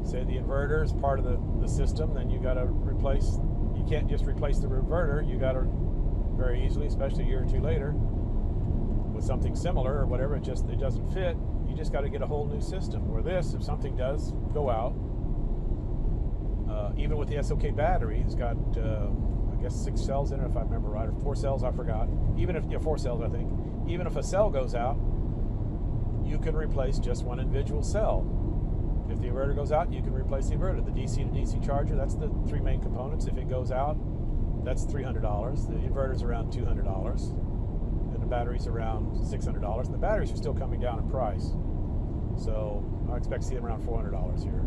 say the inverter is part of the system, then you got to replace. You can't just replace the inverter. You got to very easily, especially a year or two later, with something similar or whatever. It doesn't fit. You just got to get a whole new system. Where this, if something does go out, even with the SOK battery, it's got I guess 6 cells in it, if I remember right, or 4 cells. I forgot. Even if 4 cells, I think. Even if a cell goes out, you can replace just one individual cell. If the inverter goes out, you can replace the inverter. The DC to DC charger, that's the 3 main components. If it goes out, that's $300. The inverter's around $200. And the battery's around $600. And the batteries are still coming down in price. So I expect to see them around $400 here.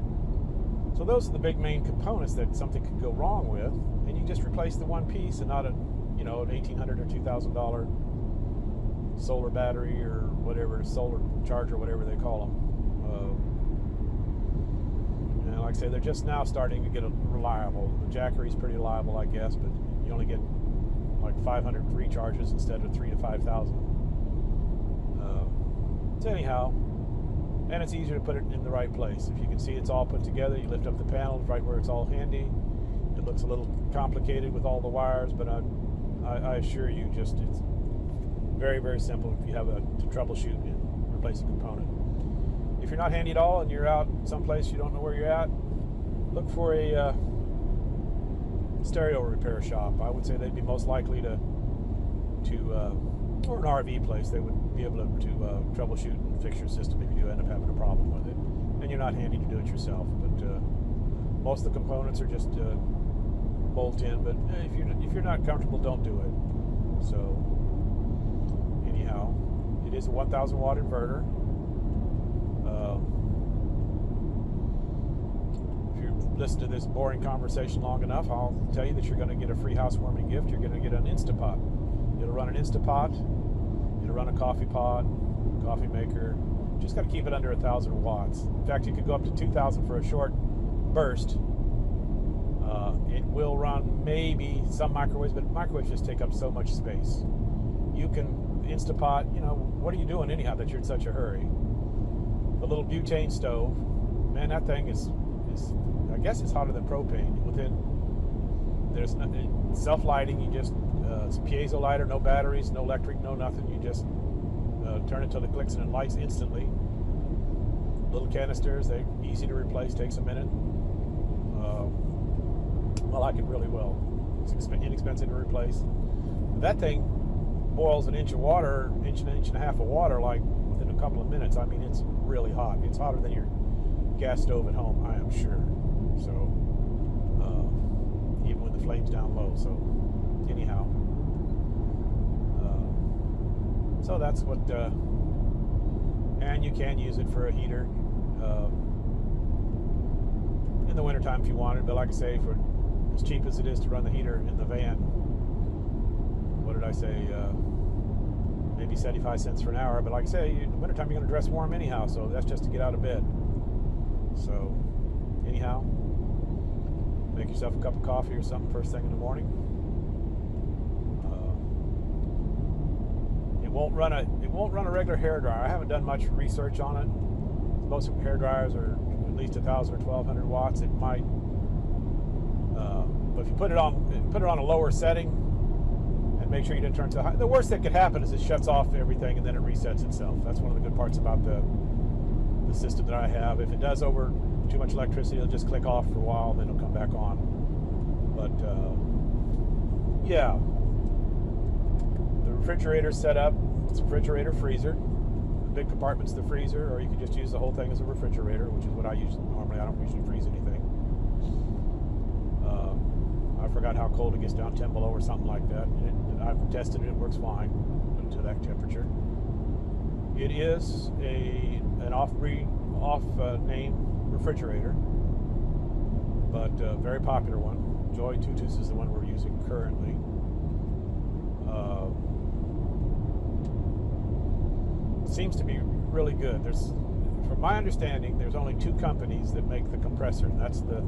So those are the big main components that something could go wrong with. And you just replace the one piece and not an $1,800 or $2,000 solar battery or whatever, solar charger, whatever they call them. And like I say, they're just now starting to get reliable. The Jackery's pretty reliable, I guess, but you only get like 500 recharges instead of 3,000 to 5,000. So anyhow, and it's easier to put it in the right place. If you can see it's all put together, you lift up the panel right where it's all handy. It looks a little complicated with all the wires, but I assure you, it's very, very simple if you have to troubleshoot and replace a component. If you're not handy at all and you're out someplace you don't know where you're at, look for a stereo repair shop. I would say they'd be most likely to or an RV place. They would be able to troubleshoot and fix your system if you do end up having a problem with it. And you're not handy to do it yourself. But most of the components are just bolt in. But if you're not comfortable, don't do it. So anyhow, it is a 1,000 watt inverter. If you listen to this boring conversation long enough, I'll tell you that you're going to get a free housewarming gift. You're going to get an Instapot. It'll run an Instapot. It'll run a coffee pot, coffee maker. Just got to keep it under 1,000 watts. In fact, you could go up to 2,000 for a short burst. It will run maybe some microwaves, but microwaves just take up so much space. You can Instapot, what are you doing anyhow that you're in such a hurry? The little butane stove, man, that thing is I guess it's hotter than propane. There's self-lighting. You just it's a piezo lighter, no batteries, no electric, no nothing. You just turn it till it clicks and it lights instantly. Little canisters, they're easy to replace, takes a minute. I like it really well. It's inexpensive to replace. That thing boils an inch of water, inch and a half of water, like within a couple of minutes. I mean, it's really hot. It's hotter than your gas stove at home, I am sure. So, even with the flames down low. So, anyhow. So that's what, and you can use it for a heater in the wintertime if you wanted. But like I say, for as cheap as it is to run the heater in the van, what did I say? Maybe 75 cents for an hour. But like I say, in the wintertime you're going to dress warm anyhow, so that's just to get out of bed. So anyhow, make yourself a cup of coffee or something first thing in the morning. It won't run a regular hair dryer. I haven't done much research on it. Most hair dryers are at least 1,000 or 1,200 watts. It might, but if you put it on a lower setting and make sure you didn't turn it to high, the worst that could happen is it shuts off everything and then it resets itself. That's one of the good parts about the system that I have. If it does over too much electricity, it'll just click off for a while, then it'll come back on. But yeah, the refrigerator's set up. It's a refrigerator freezer. The big compartment's the freezer, or you can just use the whole thing as a refrigerator, which is what I use normally. I don't usually freeze anything. I forgot how cold it gets down, 10 below or something like that. I've tested it; it works fine to that temperature. It is an off-name refrigerator, but a very popular one. Joy Tutus is the one we're using currently. Seems to be really good. From my understanding, there's only 2 companies that make the compressor. That's the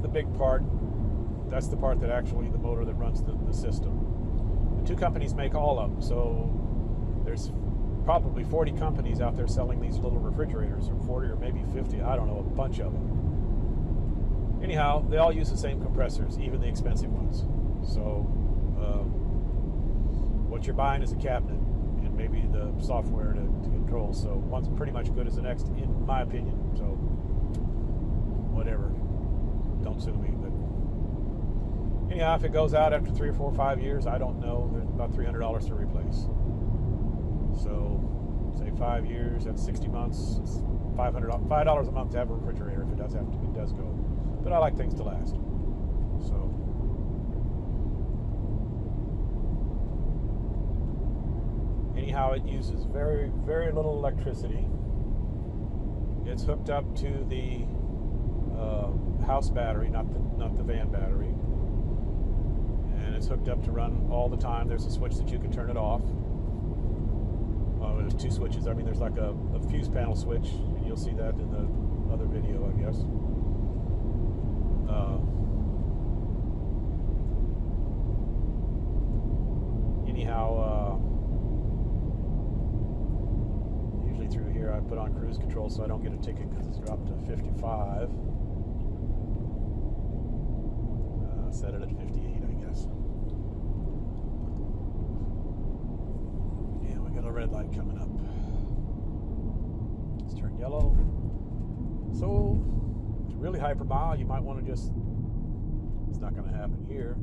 big part. That's the part that actually the motor that runs the system. The two companies make all of them, so there's probably 40 companies out there selling these little refrigerators, or 40 or maybe 50, I don't know, a bunch of them. Anyhow, they all use the same compressors, even the expensive ones. So what you're buying is a cabinet and maybe the software to control. So one's pretty much good as the next, in my opinion. So whatever, don't sue me. But anyhow, if it goes out after 3 or 4 or 5 years, I don't know. There's about $300 to replace. So say 5 years, that's 60 months. It's $5 a month to have a refrigerator if it does go. But I like things to last. So anyhow, it uses very, very little electricity. It's hooked up to the house battery, not the van battery, and it's hooked up to run all the time. There's a switch that you can turn it off. There's 2 switches. I mean, there's like a fuse panel switch, and you'll see that in the other video, I guess. Anyhow, usually through here I put on cruise control so I don't get a ticket because it's dropped to 55. Set it at 58, I guess. Yeah, we got a red light coming up. Let's turn yellow. So, to really hypermile, you might want to just, it's not going to happen here.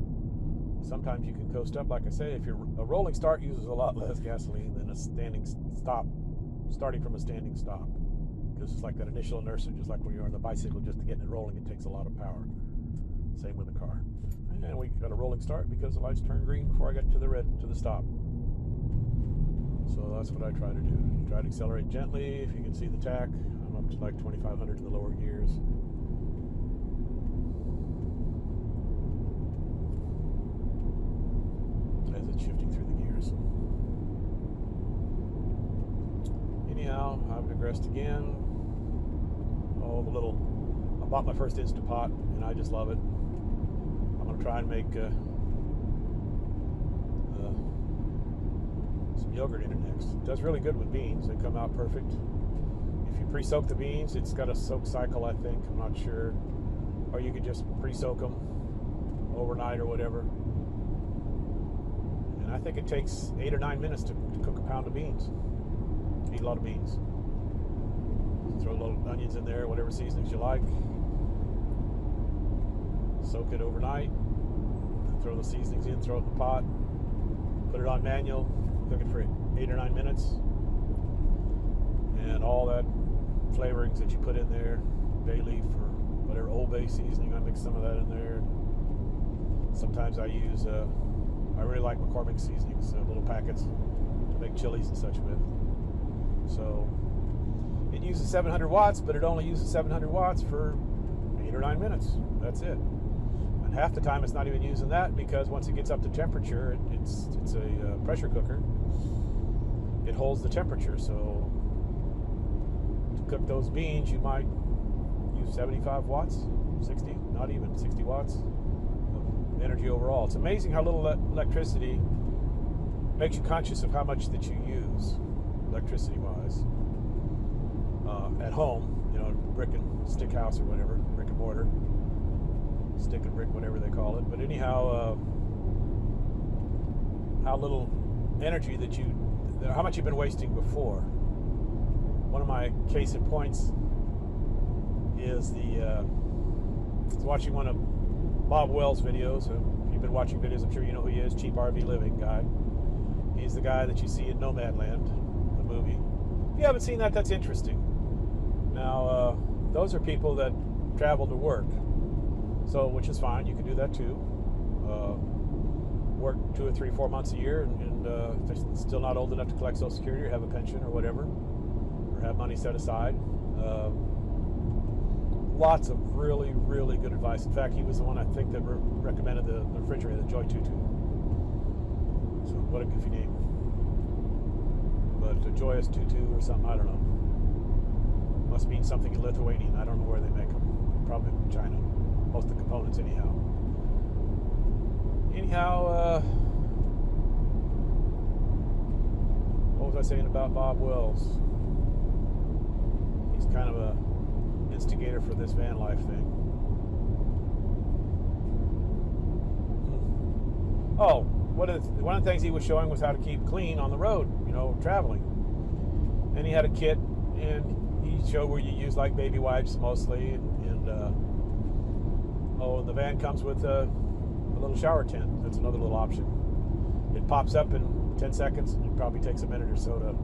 Sometimes you can coast up, like I say, if a rolling start uses a lot less gasoline than a standing stop, starting from a standing stop. Because it's like that initial inertia, just like when you're on the bicycle, just to get it rolling, it takes a lot of power. Same with the car. And we got a rolling start because the lights turned green before I got to the stop. So that's what I try to do. Try to accelerate gently. If you can see the tach, I'm up to like 2,500 in the lower gears. As it's shifting through the gears. Anyhow, I've digressed again. Oh, I bought my first Instant Pot, and I just love it. I'm going to try and make some yogurt in it next. It does really good with beans. They come out perfect. If you pre-soak the beans, it's got a soak cycle, I think. I'm not sure. Or you could just pre-soak them overnight or whatever. And I think it takes 8 or 9 minutes to cook a pound of beans. Eat a lot of beans. Throw little onions in there, whatever seasonings you like. Soak it overnight. Throw the seasonings in, throw it in the pot. Put it on manual. Cook it for 8 or 9 minutes. And all that flavorings that you put in there, bay leaf or whatever, Old Bay seasoning, I mix some of that in there. Sometimes I use, I really like McCormick seasonings, little packets to make chilies and such with. So it uses 700 watts, but it only uses 700 watts for 8 or 9 minutes. That's it. And half the time it's not even using that, because once it gets up to temperature, it's a pressure cooker. It holds the temperature. So to cook those beans, you might use 75 watts, 60, not even 60 watts of energy overall. It's amazing how little electricity makes you conscious of how much that you use electricity-wise. At home, you know, brick and stick house or whatever, brick and mortar, stick and brick, whatever they call it. But anyhow, how little energy how much you've been wasting before. One of my case in points is I was watching one of Bob Wells' videos. If you've been watching videos, I'm sure you know who he is, Cheap RV Living guy. He's the guy that you see in Nomadland, the movie. If you haven't seen that, that's interesting. Now, those are people that travel to work, so which is fine. You can do that too. Work 2 or 3, 4 months a year, and if they're still not old enough to collect Social Security or have a pension or whatever, or have money set aside. Lots of really, really good advice. In fact, he was the one I think that recommended the refrigerator, the Joy 22. So what a goofy name. But Joyous Tutu or something, I don't know. Must mean something in Lithuanian. I don't know where they make them. Probably in China. Most of the components anyhow. Anyhow, what was I saying about Bob Wells? He's kind of a instigator for this van life thing. Oh, one of the things he was showing was how to keep clean on the road, traveling. And he had a kit, and he showed where you use like baby wipes mostly, and the van comes with a little shower tent. That's another little option. It pops up in 10 seconds, and it probably takes a minute or so to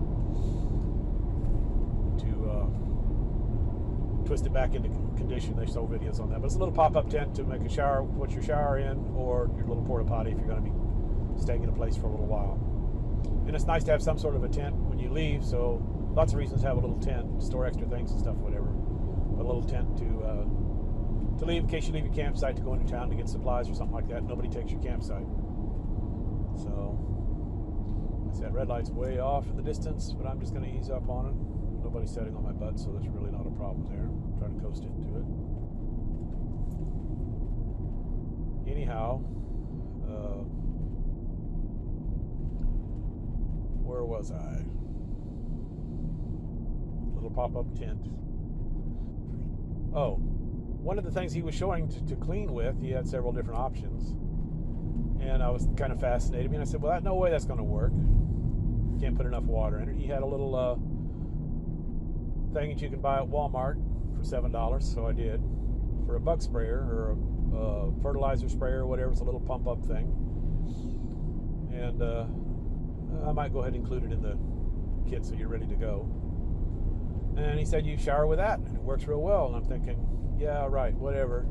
twist it back into condition. They show videos on that. But it's a little pop-up tent to make a shower, put your shower in, or your little porta potty if you're going to be staying in a place for a little while. And it's nice to have some sort of a tent when you leave, so lots of reasons to have a little tent, store extra things and stuff, whatever. But a little tent to leave in case you leave your campsite to go into town to get supplies or something like that. Nobody takes your campsite. So, I see that red light's way off in the distance, but I'm just going to ease up on it. Nobody's sitting on my butt, so there's really not a problem there. I'm trying to coast into it. Anyhow, where was I? Little pop-up tent. Oh, one of the things he was showing to clean with, he had several different options. And I was kind of fascinated. And I said, well, no way that's going to work. Can't put enough water in it. He had a little thing that you can buy at Walmart for $7, so I did. For a bug sprayer or a fertilizer sprayer or whatever. It's a little pump-up thing. And I might go ahead and include it in the kit so you're ready to go. And he said you shower with that, and it works real well. And I'm thinking, yeah, right, whatever.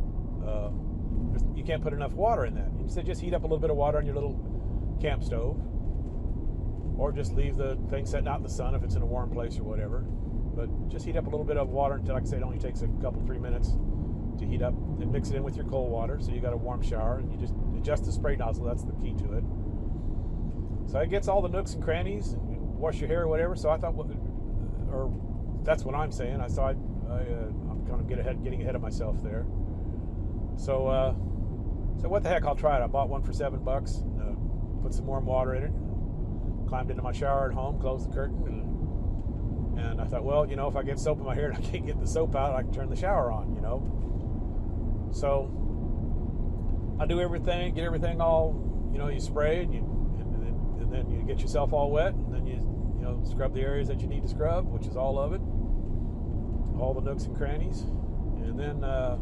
You can't put enough water in that. And he said just heat up a little bit of water on your little camp stove, or just leave the thing sitting out in the sun if it's in a warm place or whatever. But just heat up a little bit of water until, like I say, it only takes a couple, 3 minutes to heat up, and mix it in with your cold water so you got a warm shower, and you just adjust the spray nozzle. That's the key to it. So it gets all the nooks and crannies, and wash your hair or whatever. So I thought, or that's what I'm saying. I'm kind of getting ahead of myself there. So what the heck? I'll try it. I bought one for $7. Put some warm water in it. Climbed into my shower at home, closed the curtain, and I thought, well, if I get soap in my hair and I can't get the soap out, I can turn the shower on, So I do everything, get everything all, you spray and then you get yourself all wet, and then you scrub the areas that you need to scrub, which is all of it, all the nooks and crannies, and then I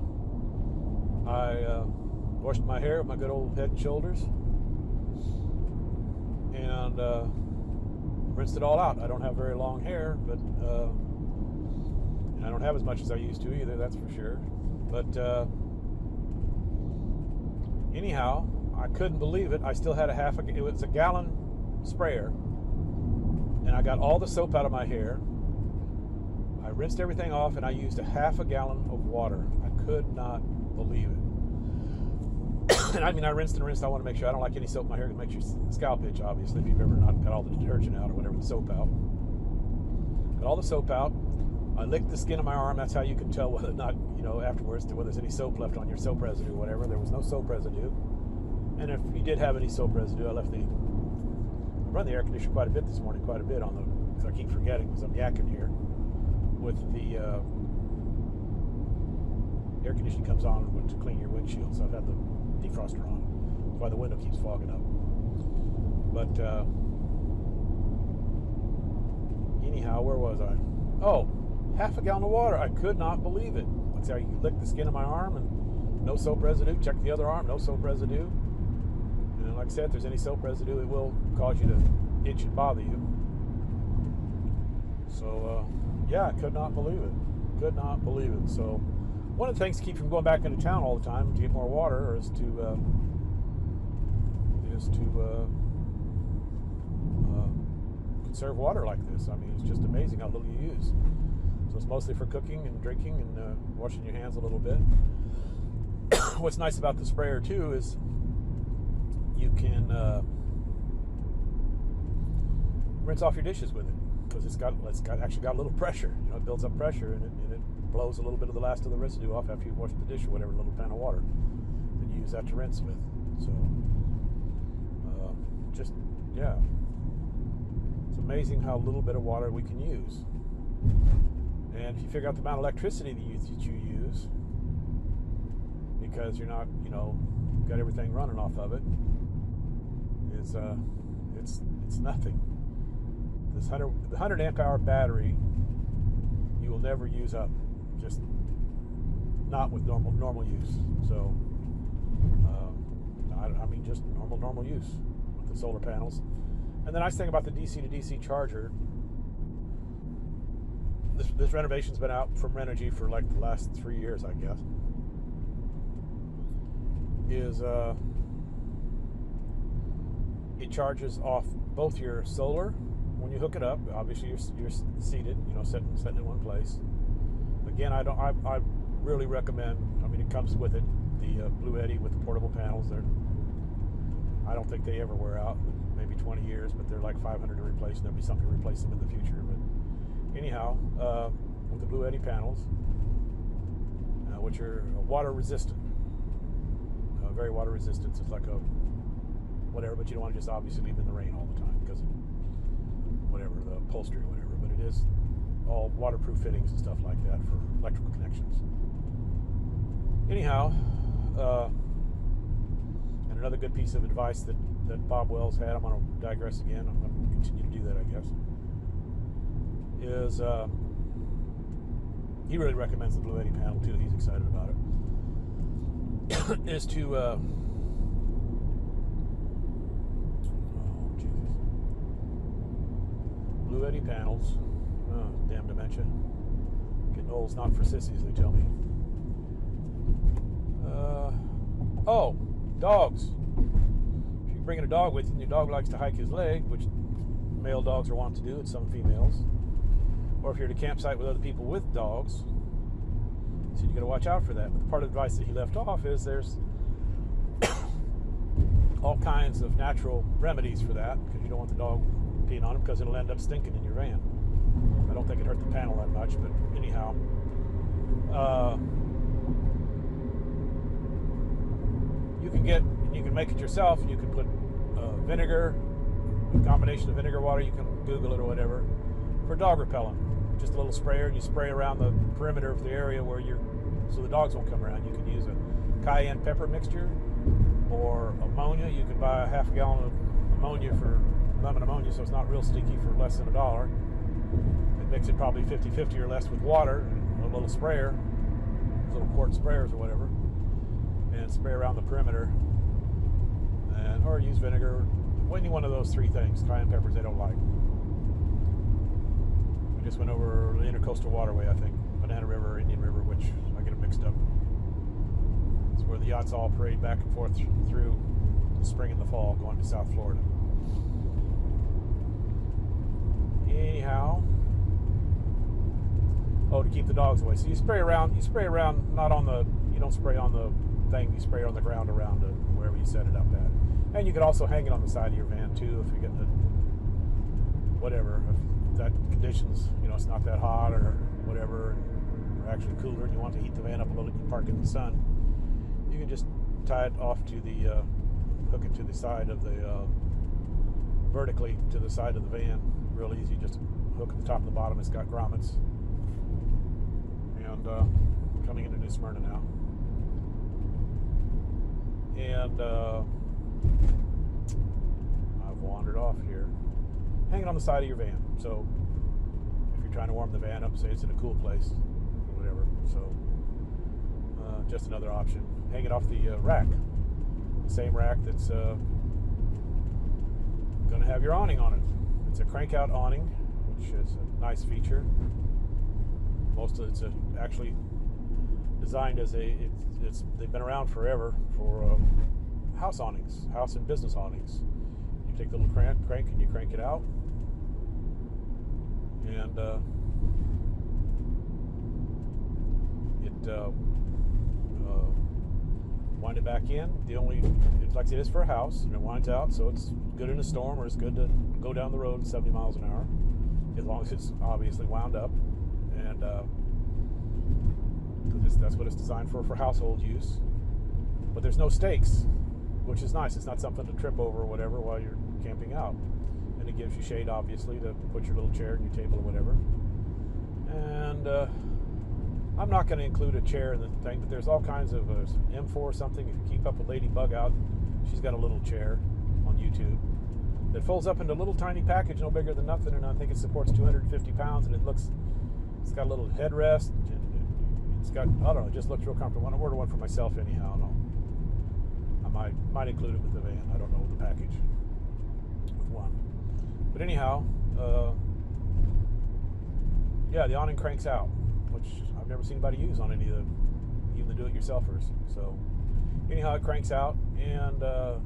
washed my hair with my good old Head and Shoulders, and rinsed it all out. I don't have very long hair, but and I don't have as much as I used to either, that's for sure. But anyhow, I couldn't believe it. I still had it was a gallon sprayer, and I got all the soap out of my hair. I rinsed everything off, and I used a half a gallon of water. I could not believe it. And I rinced and rinsed. I want to make sure I don't like any soap in my hair. It makes your scalp itch, obviously, if you've ever not got all the detergent out or whatever, the soap out. Got all the soap out. I licked the skin of my arm. That's how you can tell whether or not, afterwards, whether there's any soap left on your soap residue or whatever. There was no soap residue. And if you did have any soap residue, I run the air conditioner quite a bit this morning, because I keep forgetting because I'm yakking here. With the air conditioning comes on to clean your windshield, so I've had the defroster on. That's why the window keeps fogging up. But anyhow, where was I? Oh, half a gallon of water. I could not believe it. That's how you lick the skin of my arm, and no soap residue. Check the other arm, no soap residue. And like I said, if there's any soap residue, it will cause you to itch and bother you. So, yeah, I could not believe it. So, one of the things to keep from going back into town all the time to get more water is to conserve water like this. It's just amazing how little you use. So it's mostly for cooking and drinking and washing your hands a little bit. What's nice about the sprayer too is you can rinse off your dishes with it, because it's actually got a little pressure. It builds up pressure, and it blows a little bit of the last of the residue off after you wash the dish or whatever, a little pan of water. Then you use that to rinse with. So just, yeah. It's amazing how little bit of water we can use. And if you figure out the amount of electricity that you use, because you're not, got everything running off of it, it's nothing. The 100 amp hour battery, you will never use up, just not with normal use. So, I mean, just normal use with the solar panels. And the nice thing about the DC to DC charger, this renovation's been out from Renogy for like the last 3 years, I guess, is it charges off both your solar when you hook it up. Obviously, you're seated, sitting in one place. Again, I really recommend. I mean, it comes with it, the Blue Eddy with the portable panels. I don't think they ever wear out. Maybe 20 years, but they're like $500 to replace, and there'll be something to replace them in the future. But anyhow, with the Blue Eddy panels, which are water resistant, very water resistant. It's like a whatever, but you don't want to just obviously leave in the rain all the time because of whatever, the upholstery or whatever. But it is all waterproof fittings and stuff like that for electrical connections. Anyhow, and another good piece of advice that Bob Wells had, I'm going to digress again, I'm going to continue to do that, I guess, is he really recommends the Blue Eddy panel too. He's excited about it. Is to oh Jesus, Blue Eddy panels. Oh, damn dementia. Getting old's not for sissies, they tell me. Dogs. If you're bringing a dog with you and your dog likes to hike his leg, which male dogs are wont to do, and some females, or if you're at a campsite with other people with dogs, so you got to watch out for that. But the part of the advice that he left off is there's all kinds of natural remedies for that, because you don't want the dog peeing on him, because it'll end up stinking in your van. I don't think it hurt the panel that much, but anyhow, you can make it yourself. You can put vinegar, a combination of vinegar, water. You can Google it or whatever, for dog repellent. Just a little sprayer, and you spray around the perimeter of the area so the dogs won't come around. You can use a cayenne pepper mixture or ammonia. You can buy a half a gallon of ammonia for lemon ammonia, so it's not real sticky, for less than $1. And mix it probably 50-50 or less with water and a little sprayer, little quart sprayers or whatever, and spray around the perimeter. Or use vinegar. Any one of those three things. Cayenne peppers they don't like. We just went over the Intercoastal Waterway, I think, Banana River or Indian River, which I get them mixed up. It's where the yachts all parade back and forth through the spring and the fall, going to South Florida. Anyhow, to keep the dogs away. So you spray around. Not on the. You don't spray on the thing. You spray on the ground around it, wherever you set it up at. And you could also hang it on the side of your van too, if you get the whatever, if that conditions, it's not that hot or whatever, or actually cooler, and you want to heat the van up a little, you park it in the sun. You can just tie it off to the, hook it to the side of the, vertically to the side of the van, real easy. Just hook at the top and the bottom. It's got grommets. And coming into New Smyrna now. And I've wandered off here. Hang it on the side of your van. So if you're trying to warm the van up, say it's in a cool place, or whatever. So just another option. Hang it off the rack. The same rack that's going to have your awning on it. It's a crank-out awning, which is a nice feature. Most of it's actually designed as they've been around forever for house awnings, house and business awnings. You take the little crank and you crank it out, and wind it back in. Like it is for a house, and it winds out, so it's good in a storm, or it's good to go down the road 70 miles an hour, as long as it's obviously wound up, and because that's what it's designed for household use. But there's no stakes, which is nice. It's not something to trip over or whatever while you're camping out. And it gives you shade, obviously, to put your little chair and your table or whatever. And I'm not going to include a chair in the thing, but there's all kinds of M4 or something. If you keep up with Lady Bug out, she's got a little chair on YouTube that folds up into a little tiny package, no bigger than nothing, and I think it supports 250 pounds, and it's got a little headrest, and it's got, I don't know, it just looks real comfortable. I want to order one for myself anyhow. I might include it with the van. I don't know, with the package with one. But anyhow, yeah, the awning cranks out, which I've never seen anybody use on any of even the do-it-yourselfers. So anyhow, it cranks out, and the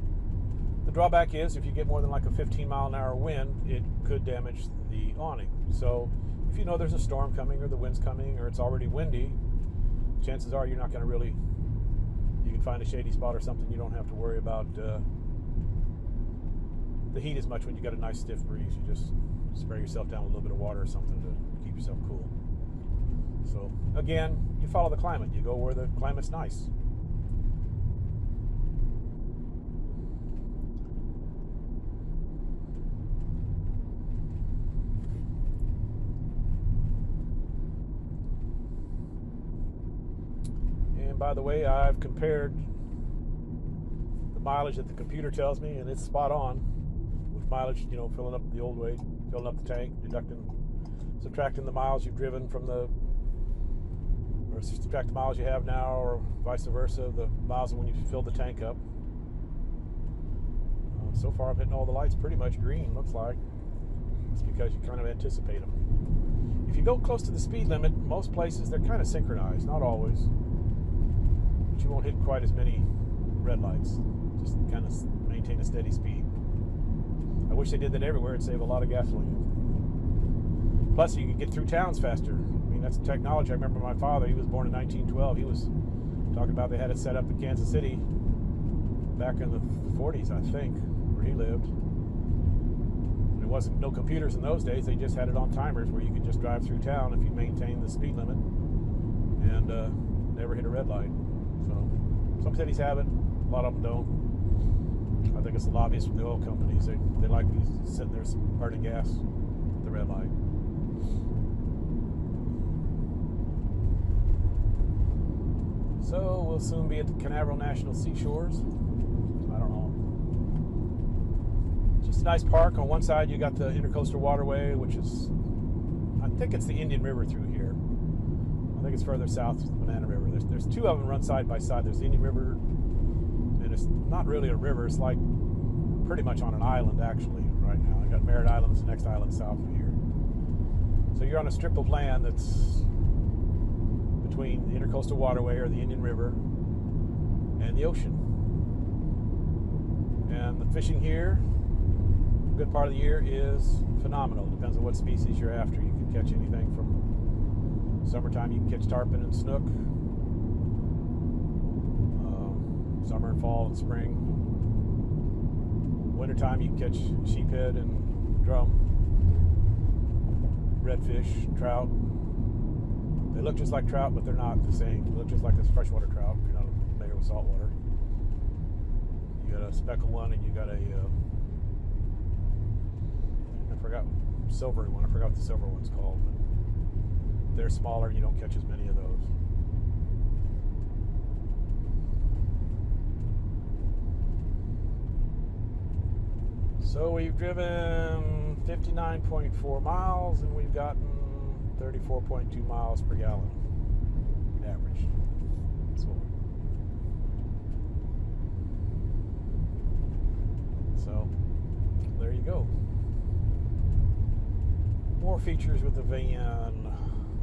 drawback is if you get more than like a 15-mile-an-hour wind, it could damage the awning. So if you know there's a storm coming or the wind's coming or it's already windy, chances are you're not going to really, you can find a shady spot or something. You don't have to worry about the heat as much when you got a nice stiff breeze. You just spray yourself down with a little bit of water or something to keep yourself cool. So again, you follow the climate. You go where the climate's nice. And by the way, I've compared the mileage that the computer tells me, and it's spot on with mileage, you know, filling up the old way, filling up the tank, subtracting the miles you've driven from or subtract the miles you have now, or vice versa, the miles when you fill the tank up. So far I'm hitting all the lights pretty much green, looks like. It's because you kind of anticipate them. If you go close to the speed limit, most places they're kind of synchronized, not always. But you won't hit quite as many red lights. Just kind of maintain a steady speed. I wish they did that everywhere. It'd save a lot of gasoline. Plus, you can get through towns faster. I mean, that's technology. I remember my father, he was born in 1912. He was talking about they had it set up in Kansas City back in the 40s, I think, where he lived. There wasn't no computers in those days. They just had it on timers where you could just drive through town if you maintain the speed limit and never hit a red light. So some cities have it, a lot of them don't. I think it's the lobbyists from the oil companies. They like you sitting there burning gas at the red light. So we'll soon be at the Canaveral National Seashores. I don't know. Just a nice park. On one side you got the Intercoastal Waterway, which is, I think it's the Indian River through here. I think it's further south, the Banana River. There's two of them run side by side. There's the Indian River, and it's not really a river. It's like pretty much on an island, actually, right now. You got Merritt Island, the next island south of here. So you're on a strip of land that's between the Intercoastal Waterway, or the Indian River, and the ocean. And the fishing here, a good part of the year, is phenomenal. It depends on what species you're after. You can catch anything from summertime, you can catch tarpon and snook. Summer and fall and spring. Wintertime, you can catch sheephead and drum, redfish, trout. They look just like trout, but they're not the same. They look just like a freshwater trout if you're not familiar with saltwater. You got a speckled one, and you got a silvery one. I forgot what the silver one's called. But they're smaller. You don't catch as many of those. So we've driven 59.4 miles, and we've gotten 34.2 miles per gallon average. So there you go. More features with the van.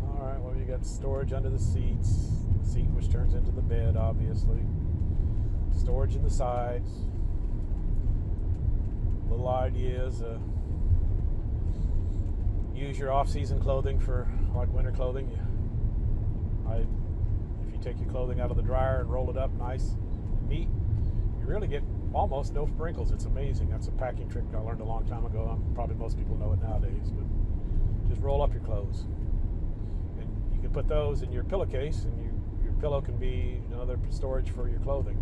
All right, well, you got storage under the seats, the seat which turns into the bed, obviously. Storage in the sides. Little ideas. Use your off-season clothing for like winter clothing. If you take your clothing out of the dryer and roll it up nice, neat, you really get almost no wrinkles. It's amazing. That's a packing trick I learned a long time ago. Probably most people know it nowadays, but just roll up your clothes. And you can put those in your pillowcase, and your pillow can be another storage for your clothing.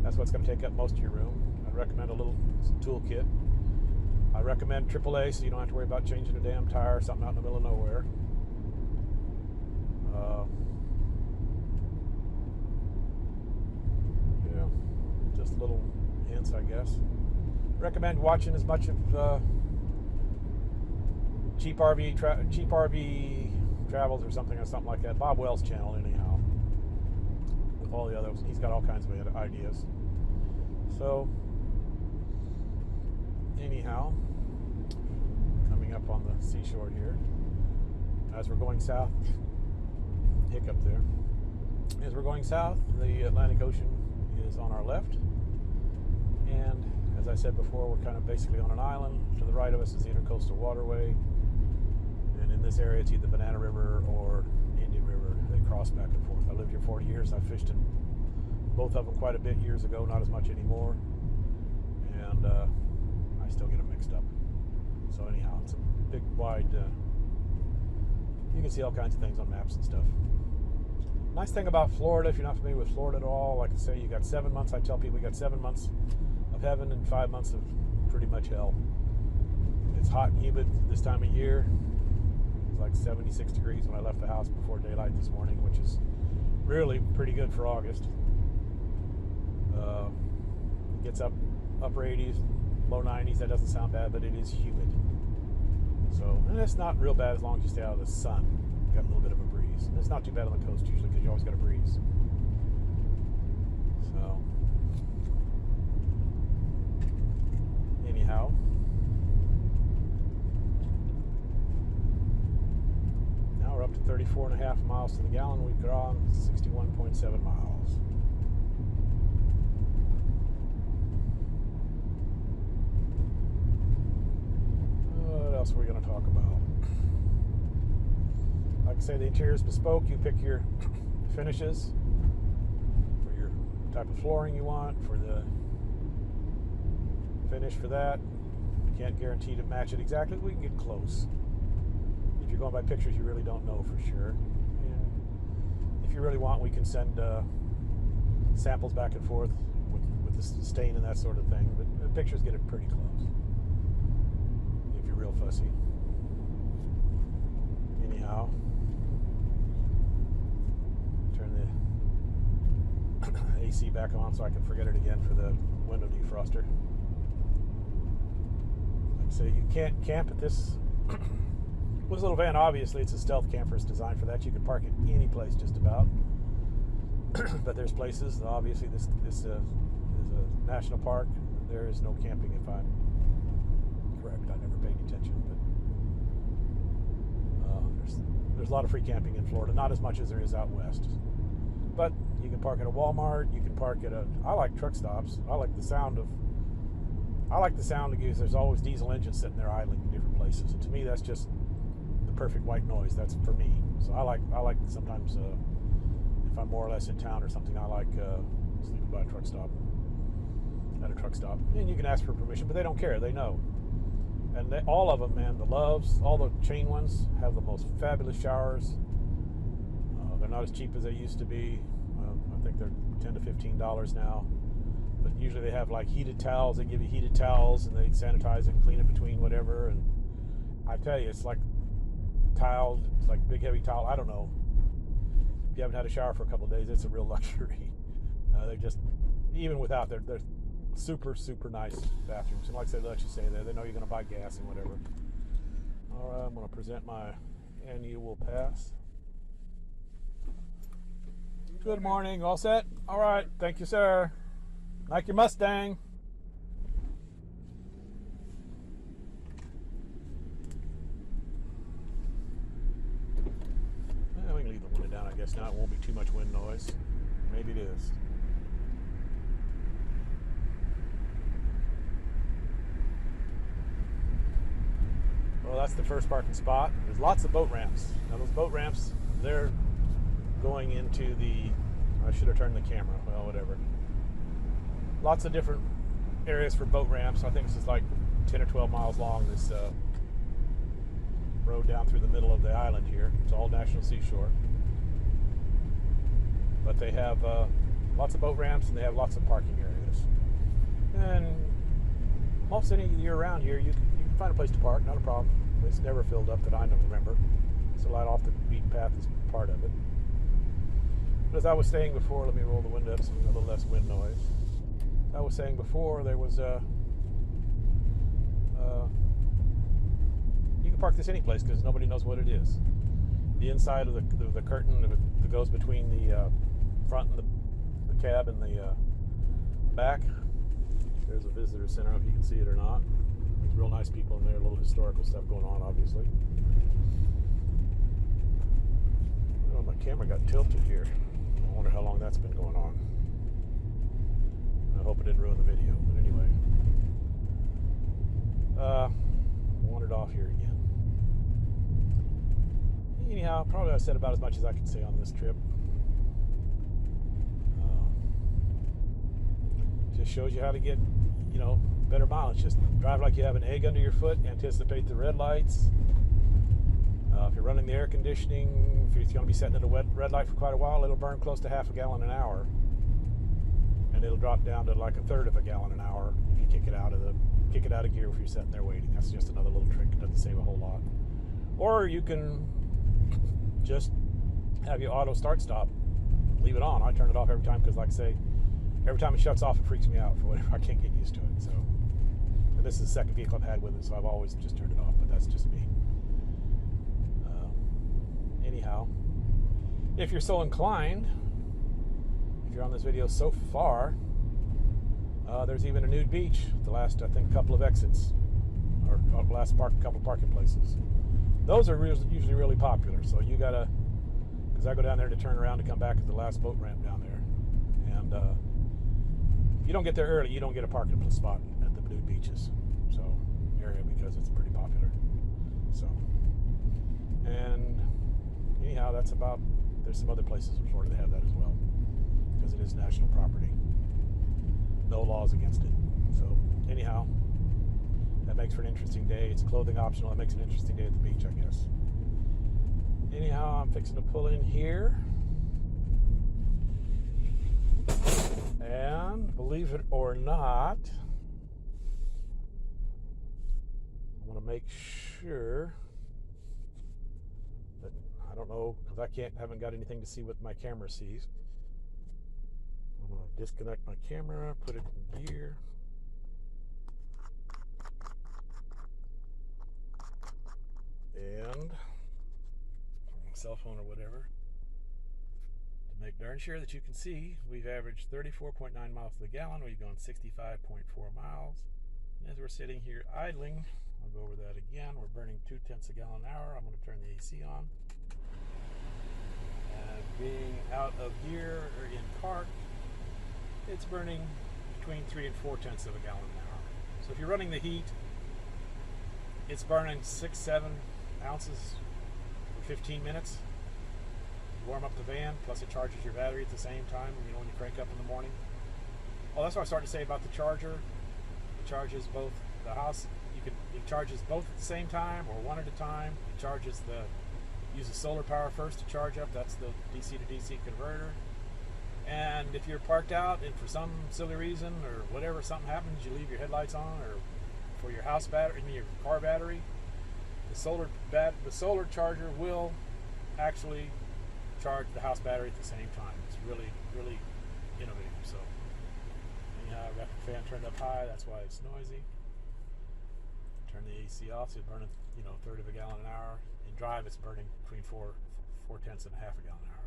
That's what's going to take up most of your room. I'd recommend a little tool kit. recommend AAA so you don't have to worry about changing a damn tire or something out in the middle of nowhere. Yeah, just little hints, I guess. Recommend watching as much of cheap RV travels or something like that. Bob Wells' channel, anyhow. With all the others, he's got all kinds of ideas. So, anyhow, coming up on the seashore here, as we're going south, hiccup there. As we're going south, the Atlantic Ocean is on our left, and as I said before, we're kind of basically on an island. To the right of us is the Intercoastal Waterway, and in this area it's either Banana River or Indian River. They cross back and forth. I lived here 40 years. I fished in both of them quite a bit years ago, not as much anymore, and I still get them mixed up. So anyhow, it's a big, wide, you can see all kinds of things on maps and stuff. Nice thing about Florida, if you're not familiar with Florida at all, like I say, you got 7 months. I tell people you got 7 months of heaven and 5 months of pretty much hell. It's hot and humid this time of year. It was like 76 degrees when I left the house before daylight this morning, which is really pretty good for August. It gets upper 80s, low 90s. That doesn't sound bad, but it is humid. So, and it's not real bad as long as you stay out of the sun. You got a little bit of a breeze. And it's not too bad on the coast usually because you always got a breeze. So, anyhow, now we're up to 34.5 miles to the gallon. We've gone 61.7 miles. What else are we going to talk about? Like I say, the interior is bespoke. You pick your finishes for your type of flooring you want, for the finish for that. Can't guarantee to match it exactly. We can get close. If you're going by pictures, you really don't know for sure. And if you really want, we can send samples back and forth with the stain and that sort of thing. But the pictures get it pretty close. If you're real fussy. Anyhow, turn the AC back on so I can forget it again for the window defroster. Like I say, you can't camp at this with a little van. Obviously, it's a stealth camper. It's designed for that. You can park it any place just about. But there's places. Obviously, this is a national park. There is no camping, if I'm correct. I never paid attention, but there's a lot of free camping in Florida. Not as much as there is out west. But you can park at a Walmart. You can park at I like truck stops. I like the sound because there's always diesel engines sitting there idling in different places. And to me, that's just the perfect white noise. That's for me. So I like sometimes if I'm more or less in town or something, I like sleeping by a truck stop. At a truck stop. And you can ask for permission, but they don't care. They know. And all of them, man, the Loves, all the chain ones have the most fabulous showers. They're not as cheap as they used to be. I think they're $10 to $15 now. But usually they have like heated towels. They give you heated towels and they sanitize it and clean it between whatever. And I tell you, it's like tiled. It's like big heavy towel. I don't know. If you haven't had a shower for a couple of days, it's a real luxury. They're just, even without, they're super, super nice bathrooms. And like I said, they let you stay there. They know you're going to buy gas and whatever. All right, I'm going to present my annual pass. Good morning. All set? All right. Thank you, sir. Like your Mustang. Well, we can leave the window down, I guess. Now it won't be too much wind noise. Maybe it is. Well, that's the first parking spot. There's lots of boat ramps. Now those boat ramps, they're going into I should have turned the camera. Well, whatever. Lots of different areas for boat ramps. I think this is like 10 or 12 miles long, this road down through the middle of the island here. It's all national seashore. But they have lots of boat ramps and they have lots of parking areas. And most any year round here, you can find a place to park, not a problem. It's never filled up that I don't remember. So light off the beaten path is part of it. But as I was saying before, let me roll the window up so we get a little less wind noise. As I was saying before, there was you can park this any place because nobody knows what it is. The inside of the curtain that goes between the front and the cab and the back. There's a visitor center, if you can see it or not. Real nice people in there, a little historical stuff going on, obviously. Oh, my camera got tilted here. I wonder how long that's been going on. I hope it didn't ruin the video, but anyway. Wandered off here again. Anyhow, probably I said about as much as I could say on this trip. Just shows you how to get, better mileage. Just drive like you have an egg under your foot, anticipate the red lights. If you're running the air conditioning, if you're going to be sitting at a red light for quite a while, it'll burn close to half a gallon an hour. And it'll drop down to like a third of a gallon an hour if you kick it out of gear if you're sitting there waiting. That's just another little trick. It doesn't save a whole lot. Or you can just have your auto start-stop. Leave it on. I turn it off every time because, like I say, every time it shuts off, it freaks me out for whatever. I can't get used to it. So, and this is the second vehicle I've had with it, so I've always just turned it off. But that's just me. Anyhow, if you're so inclined, if you're on this video so far, there's even a nude beach. The last, I think, couple of exits, or last couple parking places. Those are usually really popular. So you gotta, because I go down there to turn around to come back at the last boat ramp down there, and if you don't get there early, you don't get a parking spot at the nude beaches, area, because it's pretty popular. So, and anyhow, that's about. There's some other places in Florida that have that as well, because it is national property. No laws against it. So anyhow, that makes for an interesting day. It's clothing optional. That makes an interesting day at the beach, I guess. Anyhow, I'm fixing to pull in here. And believe it or not, I want to make sure that, I don't know, because I haven't got anything to see what my camera sees. I'm going to disconnect my camera, put it in gear. And my cell phone or whatever. To make darn sure that you can see, we've averaged 34.9 miles to the gallon. We've gone 65.4 miles. And as we're sitting here idling, I'll go over that again. We're burning 0.2 gallons an hour. I'm going to turn the AC on. And being out of gear or in park, it's burning between 3 and 0.4 gallons an hour. So if you're running the heat, it's burning 6-7 ounces for 15 minutes. You warm up the van, plus it charges your battery at the same time, when you crank up in the morning. Oh, that's what I started to say about the charger. It charges both the house. It charges both at the same time or one at a time. It charges uses solar power first to charge up. That's the DC to DC converter. And if you're parked out and for some silly reason or whatever, something happens, you leave your headlights on, or for your house battery, your car battery, the solar charger will actually charge the house battery at the same time. It's really, really innovative. So anyhow, I've got the fan turned up high. That's why it's noisy. Turn the AC off, so it's burning, a third of a gallon an hour. In drive, it's burning between 4 tenths and half a gallon an hour.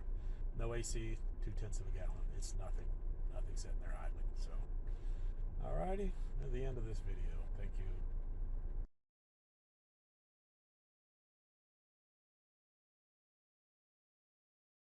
No AC, 0.2 of a gallon. It's nothing sitting there idling. So, alrighty, at the end of this video. Thank you.